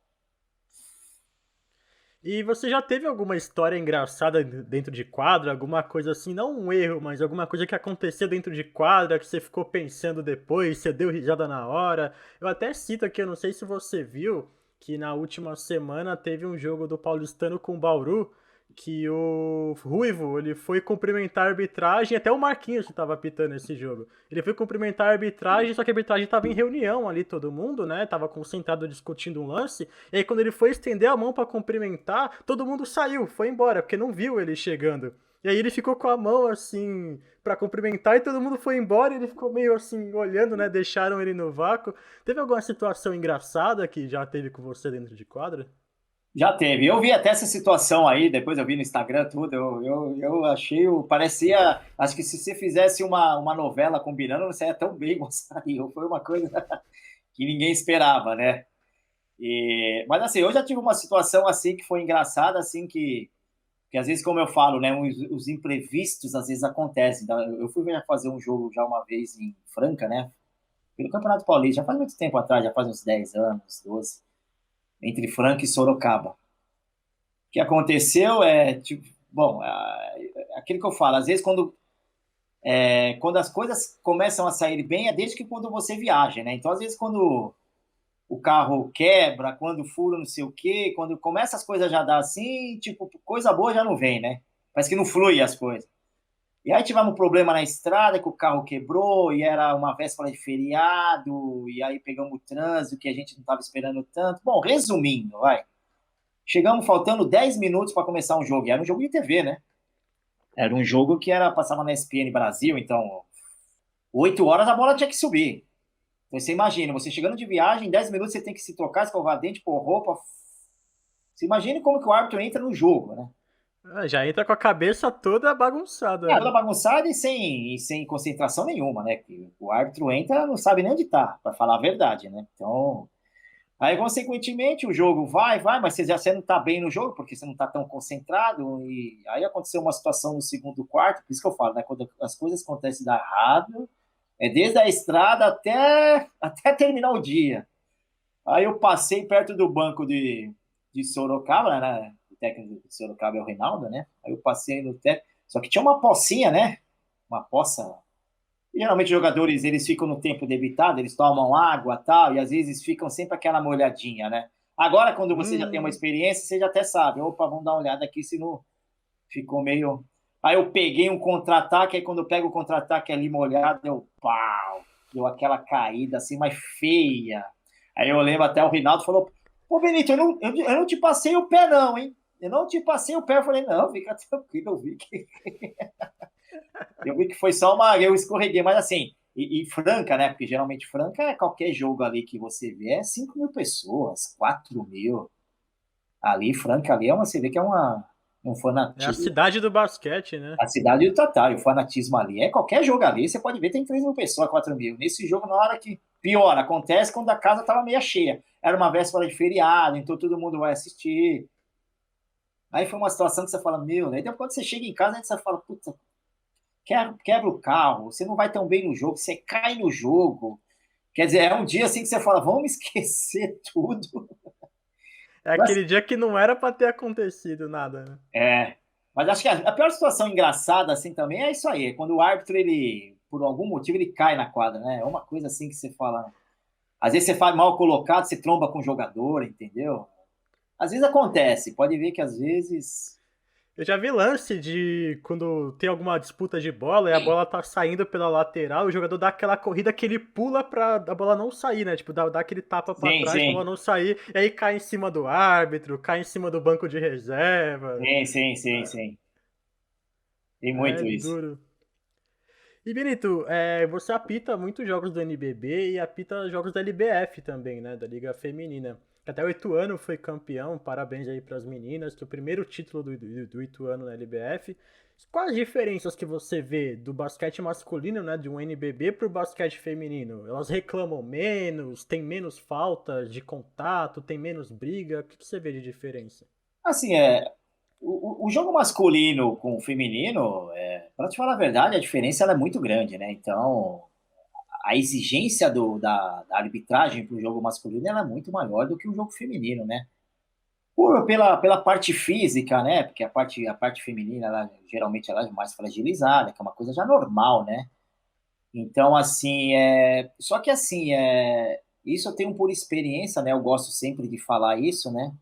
E você já teve alguma história engraçada dentro de quadra? Alguma coisa assim, não um erro, mas alguma coisa que aconteceu dentro de quadra que você ficou pensando depois, você deu risada na hora? Eu até cito aqui, eu não sei se você viu, que na última semana teve um jogo do Paulistano com o Bauru, que o Ruivo, ele foi cumprimentar a arbitragem, até o Marquinhos que estava apitando esse jogo. Ele foi cumprimentar a arbitragem, só que a arbitragem estava em reunião ali, todo mundo, né? Tava concentrado discutindo um lance. E aí quando ele foi estender a mão para cumprimentar, todo mundo saiu, foi embora, porque não viu ele chegando. E aí ele ficou com a mão assim para cumprimentar e todo mundo foi embora e ele ficou meio assim olhando, né? Deixaram ele no vácuo. Teve alguma situação engraçada que já teve com você dentro de quadra? Já teve. Eu vi até essa situação aí, depois eu vi no Instagram tudo, eu achei, parecia, acho que se você fizesse uma novela combinando, não saia tão bem, gostaria. Foi uma coisa que ninguém esperava, né? Mas assim, eu já tive uma situação assim que foi engraçada, assim, que às vezes, como eu falo, né, os imprevistos às vezes acontecem. Então, eu fui fazer um jogo já uma vez em Franca, né? Pelo Campeonato Paulista, já faz muito tempo atrás, já faz uns 10 anos, 12, entre Franca e Sorocaba. O que aconteceu tipo, bom, aquilo que eu falo, às vezes quando as coisas começam a sair bem, é desde que quando você viaja, né? Então, às vezes, quando o carro quebra, quando fura não sei o quê, quando começa as coisas já dar assim, tipo, coisa boa já não vem, né? Parece que não flui as coisas. E aí tivemos um problema na estrada, que o carro quebrou, e era uma véspera de feriado, e aí pegamos o trânsito, que a gente não estava esperando tanto. Bom, resumindo, vai. Chegamos faltando 10 minutos para começar um jogo, e era um jogo de TV, né? Era um jogo que passava na ESPN Brasil, então 8 horas a bola tinha que subir. Então, você imagina, você chegando de viagem, em 10 minutos você tem que se trocar, escovar dente, pôr roupa. Você imagina como que o árbitro entra no jogo, né? Ah, já entra com a cabeça toda bagunçada, Toda né? bagunçada e sem concentração nenhuma, né? Que o árbitro entra, não sabe nem onde tá, para falar a verdade, né? Então, aí, consequentemente, o jogo vai, mas você não tá bem no jogo, porque você não tá tão concentrado, e aí aconteceu uma situação no segundo quarto, por isso que eu falo, né? Quando as coisas acontecem da errado, é desde a estrada até terminar o dia. Aí eu passei perto do banco de Sorocaba, né? O técnico de Sorocaba é o Reinaldo, né? Aí eu passei no técnico, só que tinha uma pocinha, né? Uma poça. E, geralmente os jogadores, eles ficam no tempo debitado, eles tomam água e tal, e às vezes ficam sempre aquela molhadinha, né? Agora, quando você já tem uma Hum, experiência, você já até sabe, opa, vamos dar uma olhada aqui se não ficou meio... Aí eu peguei um contra-ataque, aí quando eu pego o contra-ataque ali molhado, eu pau, deu aquela caída assim, mais feia. Aí eu lembro até o Rinaldo falou, pô, Benito, eu não te passei o pé não, hein? Eu não te passei o pé. Eu falei, não, fica tranquilo, eu vi que foi só uma. Eu escorreguei, mas assim, e Franca, né? Porque geralmente Franca é qualquer jogo ali que você vê, é 5 mil pessoas, 4 mil. Ali, Franca, ali é uma. Você vê que é um é a fanatismo. cidade do basquete, né? A cidade do Tatá, e o fanatismo ali é qualquer jogo ali, você pode ver, tem 3 mil pessoas, 4 mil. Nesse jogo, na hora que. Pior, acontece quando a casa estava meio cheia. Era uma véspera de feriado, então todo mundo vai assistir. Aí foi uma situação que você fala, meu, né? Então quando você chega em casa, aí você fala, puta, quebra o carro, você não vai tão bem no jogo, você cai no jogo. Quer dizer, é um dia assim que você fala, vamos esquecer tudo. É Mas, aquele dia que não era pra ter acontecido nada, né? mas acho que a pior situação engraçada assim também é isso aí, é quando o árbitro, ele, por algum motivo, ele cai na quadra, né? É uma coisa assim que você fala. Às vezes você faz mal colocado, você tromba com o jogador, entendeu? Às vezes acontece, pode ver que às vezes. Eu já vi lance de quando tem alguma disputa de bola e a bola tá saindo pela lateral, o jogador dá aquela corrida que ele pula pra a bola não sair, né? Tipo, dá aquele tapa pra Sim, trás pra bola sim. não sair, e aí cai em cima do árbitro, cai em cima do banco de reserva. Sim, sim, sim, sim. Tem É muito isso. duro. E Benito, você apita muitos jogos do NBB e apita jogos da LBF também, né? Da Liga Feminina. Até o Ituano foi campeão, parabéns aí para as meninas, que é o primeiro título do Ituano na LBF. Quais as diferenças que você vê do basquete masculino, né, de um NBB para o basquete feminino? Elas reclamam menos, tem menos faltas de contato, tem menos briga? O que você vê de diferença? Assim, o jogo masculino com o feminino, para te falar a verdade, a diferença ela é muito grande, né? Então, a exigência da arbitragem para o jogo masculino ela é muito maior do que o jogo feminino, né? Pela parte física, né? Porque a parte feminina, ela, geralmente, ela é mais fragilizada, que é uma coisa já normal, né? Então, assim, só que assim, isso eu tenho por experiência, né? Eu gosto sempre de falar isso, né?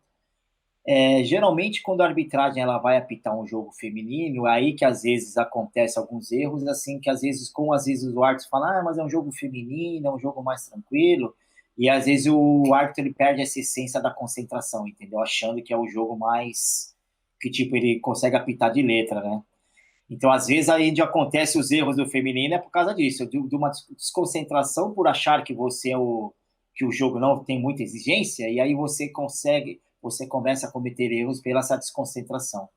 Geralmente, quando a arbitragem ela vai apitar um jogo feminino, é aí que às vezes acontece alguns erros, assim, que às vezes o árbitro fala, mas é um jogo feminino, é um jogo mais tranquilo, e às vezes o árbitro ele perde essa essência da concentração, entendeu? Achando que é o jogo mais que tipo ele consegue apitar de letra, né? Então, às vezes, aí onde acontece os erros do feminino é por causa disso, de uma desconcentração por achar que que o jogo não tem muita exigência, e aí você começa a cometer erros pela essa desconcentração.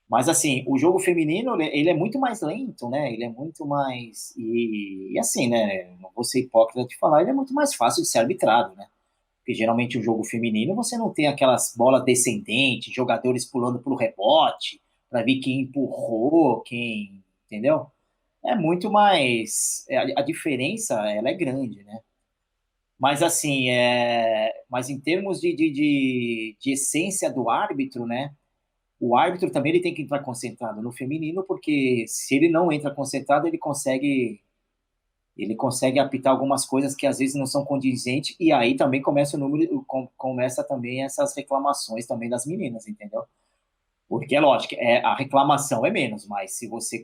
Mas, assim, o jogo feminino, ele é muito mais lento, né? Ele é muito mais. E assim, né? Não vou ser hipócrita de falar, ele é muito mais fácil de ser arbitrado, né? Porque geralmente o jogo feminino você não tem aquelas bolas descendentes, jogadores pulando pro rebote, para ver quem empurrou, quem. Entendeu? É muito mais. A diferença ela é grande, né? Mas assim, mas em termos de essência do árbitro, né? O árbitro também ele tem que entrar concentrado no feminino, porque se ele não entra concentrado, ele consegue apitar algumas coisas que às vezes não são condizentes, e aí também começa o número, começa também essas reclamações também das meninas, entendeu? Porque é lógico, a reclamação é menos, mas se você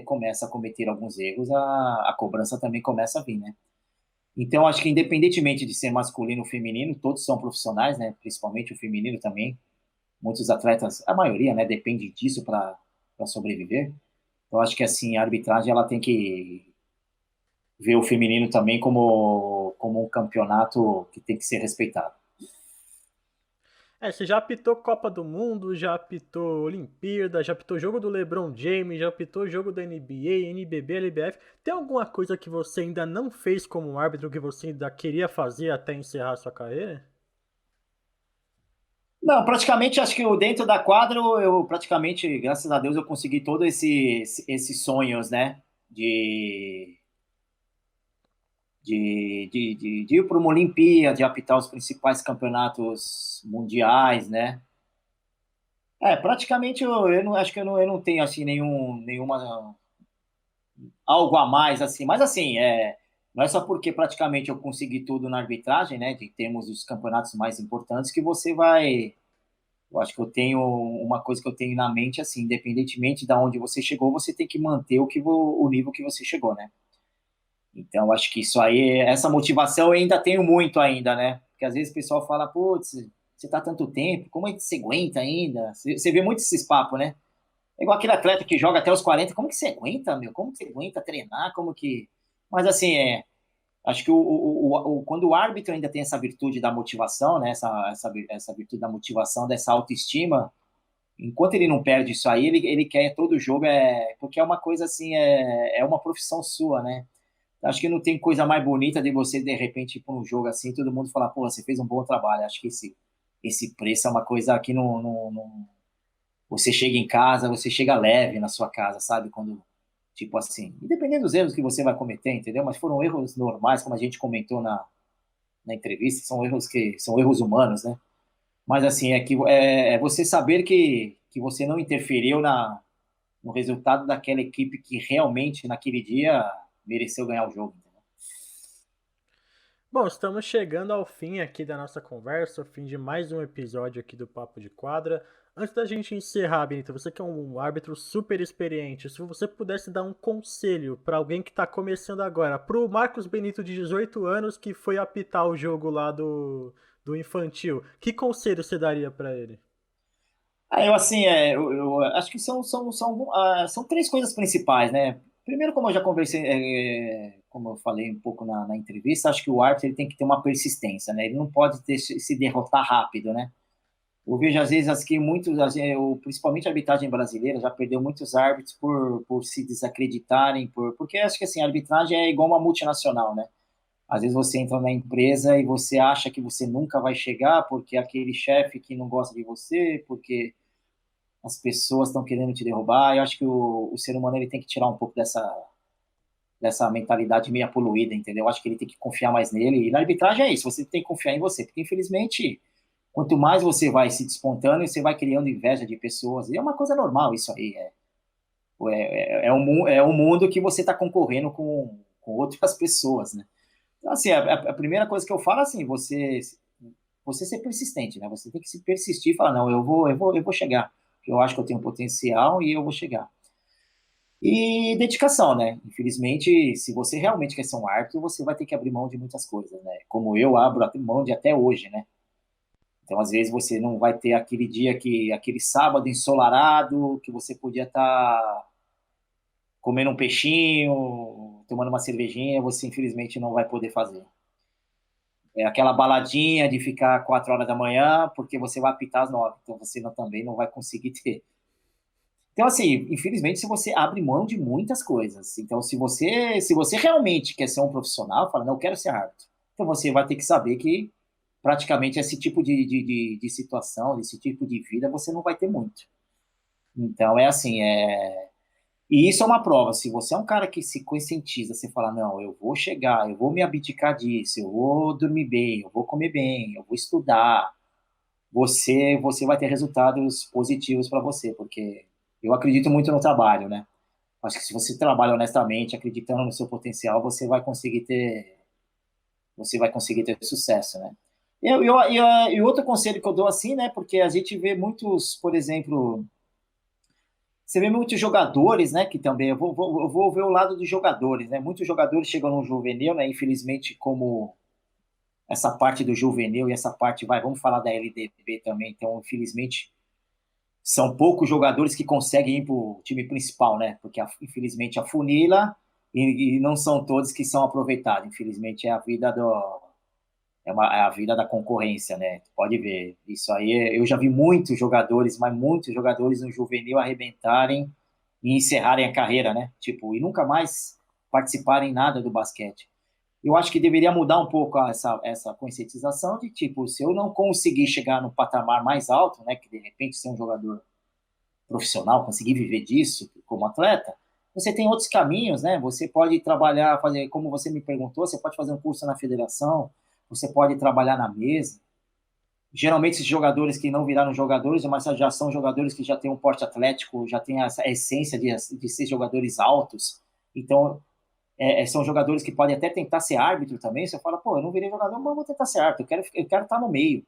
começa a cometer alguns erros, a cobrança também começa a vir, né? Então, acho que independentemente de ser masculino ou feminino, todos são profissionais, né? Principalmente o feminino também. Muitos atletas, a maioria, né, depende disso para sobreviver. Então, acho que assim, a arbitragem ela tem que ver o feminino também como um campeonato que tem que ser respeitado. Você já apitou Copa do Mundo, já apitou Olimpíada, já apitou jogo do LeBron James, já apitou jogo da NBA, NBB, LBF. Tem alguma coisa que você ainda não fez como árbitro que você ainda queria fazer até encerrar sua carreira? Não, praticamente acho que dentro da quadra eu praticamente, graças a Deus, eu consegui todos esses sonhos, né? De, de ir para uma Olimpíada, de apitar os principais campeonatos mundiais, né? Praticamente eu não acho que eu não tenho assim nenhuma algo a mais assim, mas assim, não é só porque praticamente eu consegui tudo na arbitragem, né, de termos os campeonatos mais importantes que você vai. Eu acho que eu tenho uma coisa que eu tenho na mente assim, independentemente de onde você chegou, você tem que manter o nível que você chegou, né? Então, acho que isso aí, essa motivação eu ainda tenho muito ainda, né? Porque às vezes o pessoal fala, putz, você tá tanto tempo, como é que você aguenta ainda? Você vê muito esses papos, né? É igual aquele atleta que joga até os 40, como que você aguenta, meu? Como que você aguenta treinar? Como que. Mas assim, acho que quando o árbitro ainda tem essa virtude da motivação, né? Essa virtude da motivação, dessa autoestima, enquanto ele não perde isso aí, ele quer todo jogo, porque é uma coisa assim, é uma profissão sua, né? Acho que não tem coisa mais bonita de você, de repente, ir para um jogo assim, todo mundo falar, pô, você fez um bom trabalho. Acho que esse preço é uma coisa que você chega em casa, você chega leve na sua casa, sabe? Quando, tipo assim, independente dos erros que você vai cometer, entendeu? Mas foram erros normais, como a gente comentou na entrevista, são erros humanos, né? Mas assim, é você saber que você não interferiu no resultado daquela equipe que realmente, naquele dia, mereceu ganhar o jogo. Bom, estamos chegando ao fim aqui da nossa conversa, ao fim de mais um episódio aqui do Papo de Quadra. Antes da gente encerrar, Benito, você que é um árbitro super experiente, se você pudesse dar um conselho para alguém que está começando agora, para o Marcos Benito de 18 anos que foi apitar o jogo lá do infantil, que conselho você daria para ele? Eu assim, eu acho que são três coisas principais, né? Primeiro, como eu já conversei, como eu falei um pouco na entrevista, acho que o árbitro ele tem que ter uma persistência, né? Ele não pode se derrotar rápido, né? Eu vejo às vezes que muitos, principalmente a arbitragem brasileira, já perdeu muitos árbitros por se desacreditarem, porque acho que assim, a arbitragem é igual uma multinacional, né? Às vezes você entra na empresa e você acha que você nunca vai chegar porque aquele chefe que não gosta de você, porque as pessoas estão querendo te derrubar. Eu acho que o ser humano ele tem que tirar um pouco dessa mentalidade meio poluída, entendeu? Eu acho que ele tem que confiar mais nele. E na arbitragem é isso, você tem que confiar em você, porque infelizmente, quanto mais você vai se despontando, você vai criando inveja de pessoas. E é uma coisa normal isso aí. É um mundo que você está concorrendo com outras pessoas, né? Então, assim, a primeira coisa que eu falo é assim, você ser persistente, né? Você tem que se persistir e falar, não, eu vou chegar. Eu acho que eu tenho potencial e eu vou chegar. E dedicação, né? Infelizmente, se você realmente quer ser um árbitro, você vai ter que abrir mão de muitas coisas, né? Como eu abro mão de até hoje, né? Então, às vezes, você não vai ter aquele dia aquele sábado ensolarado, que você podia estar comendo um peixinho, tomando uma cervejinha, você infelizmente não vai poder fazer. É aquela baladinha de ficar 4 horas da manhã, porque você vai apitar às 9, então você também não vai conseguir ter. Então, assim, infelizmente, se você abre mão de muitas coisas. Então, se você realmente quer ser um profissional, fala, não, eu quero ser árbitro. Então, você vai ter que saber que praticamente esse tipo de situação, desse tipo de vida, você não vai ter muito. Então, é assim, e isso é uma prova. Se você é um cara que se conscientiza, você fala, não, eu vou chegar, eu vou me abdicar disso, eu vou dormir bem, eu vou comer bem, eu vou estudar, você vai ter resultados positivos para você, porque eu acredito muito no trabalho, né? Acho que se você trabalha honestamente, acreditando no seu potencial, você vai conseguir ter sucesso, né? E outro conselho que eu dou assim, né? Porque a gente vê muitos, por exemplo, você vê muitos jogadores, né? Que também, eu vou ver o lado dos jogadores, né? Muitos jogadores chegam no juvenil, né? Infelizmente, como essa parte do juvenil e essa parte, vamos falar da LDB também, então, infelizmente, são poucos jogadores que conseguem ir para o time principal, né? Porque, infelizmente, afunila e não são todos que são aproveitados. Infelizmente, é a vida da concorrência, né? Tu pode ver. Isso aí, eu já vi muitos jogadores, mas muitos jogadores no juvenil arrebentarem e encerrarem a carreira, né? Tipo, e nunca mais participarem nada do basquete. Eu acho que deveria mudar um pouco essa conscientização de, tipo, se eu não conseguir chegar no patamar mais alto, né? Que de repente ser um jogador profissional, conseguir viver disso como atleta, você tem outros caminhos, né? Você pode trabalhar, fazer, como você me perguntou, você pode fazer um curso na federação, você pode trabalhar na mesa. Geralmente, esses jogadores que não viraram jogadores, mas já são jogadores que já têm um porte atlético, já têm essa essência de ser jogadores altos. Então, são jogadores que podem até tentar ser árbitro também. Você fala, pô, eu não virei jogador, mas eu vou tentar ser árbitro, eu quero estar no meio.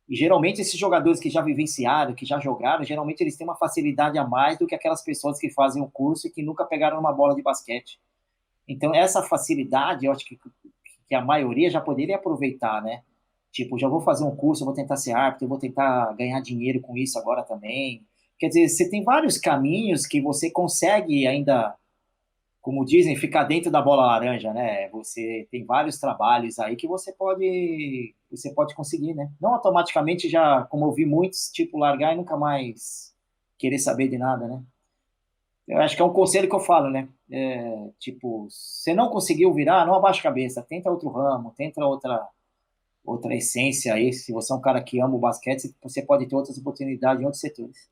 E geralmente esses jogadores que já vivenciaram, que já jogaram, geralmente eles têm uma facilidade a mais do que aquelas pessoas que fazem o curso e que nunca pegaram uma bola de basquete. Então essa facilidade, eu acho que a maioria já poderia aproveitar, né? Tipo, já vou fazer um curso, eu vou tentar ser árbitro, eu vou tentar ganhar dinheiro com isso agora também. Quer dizer, você tem vários caminhos que você consegue ainda, como dizem, ficar dentro da bola laranja, né? Você tem vários trabalhos aí que você pode conseguir, né? Não automaticamente já, como eu vi muitos, tipo, largar e nunca mais querer saber de nada, né? Eu acho que é um conselho que eu falo, né? Tipo, você não conseguiu virar, não abaixa a cabeça, tenta outro ramo, tenta outra essência aí. Se você é um cara que ama o basquete, você pode ter outras oportunidades em outros setores.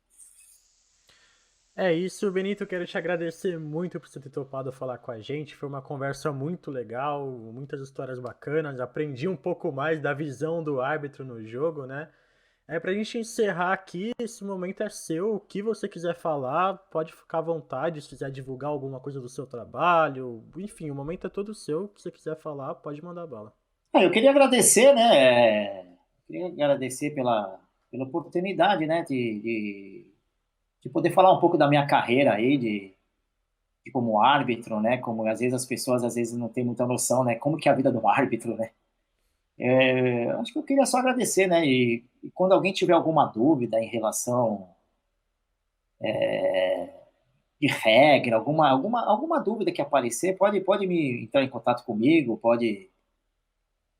É isso, Benito. Quero te agradecer muito por você ter topado falar com a gente. Foi uma conversa muito legal, muitas histórias bacanas. Aprendi um pouco mais da visão do árbitro no jogo, né? Pra gente encerrar aqui, esse momento é seu. O que você quiser falar, pode ficar à vontade. Se quiser divulgar alguma coisa do seu trabalho, enfim, o momento é todo seu. O que você quiser falar, pode mandar bala. Eu queria agradecer, né? Queria agradecer pela oportunidade, né? De poder falar um pouco da minha carreira aí, de como árbitro, né? Como às vezes as pessoas às vezes não têm muita noção, né? Como que é a vida do árbitro, né? Acho que eu queria só agradecer, né? E quando alguém tiver alguma dúvida em relação de regra, alguma dúvida que aparecer, pode me entrar em contato comigo, pode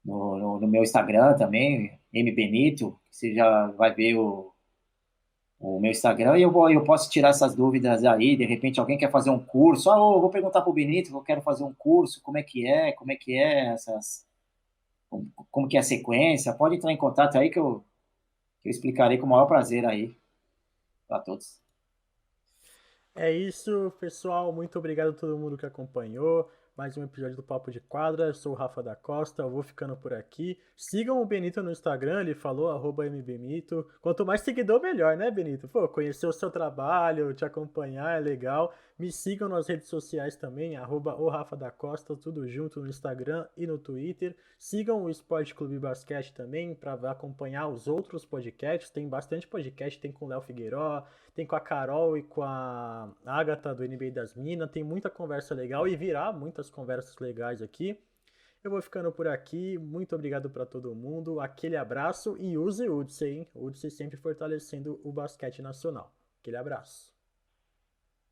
no meu Instagram também, mbenito, você já vai ver o meu Instagram e eu posso tirar essas dúvidas aí. De repente, alguém quer fazer um curso. Eu vou perguntar para o Benito, eu quero fazer um curso, como é que é como que é a sequência. Pode entrar em contato aí que eu explicarei com o maior prazer aí para todos. É isso, pessoal. Muito obrigado a todo mundo que acompanhou. Mais um episódio do Papo de Quadra. Eu sou o Rafa da Costa. Eu vou ficando por aqui. Sigam o Benito no Instagram. Ele falou, @mbbenito. Quanto mais seguidor, melhor, né, Benito? Pô, conhecer o seu trabalho, te acompanhar é legal. Me sigam nas redes sociais também, o Rafa da Costa, tudo junto no Instagram e no Twitter. Sigam o Esporte Clube Basquete também para acompanhar os outros podcasts. Tem bastante podcast, tem com o Léo Figueiró, tem com a Carol e com a Agatha do NBA das Minas. Tem muita conversa legal e virá muitas conversas legais aqui. Eu vou ficando por aqui. Muito obrigado para todo mundo. Aquele abraço e use o UDSE, hein? O UDSE sempre fortalecendo o basquete nacional. Aquele abraço.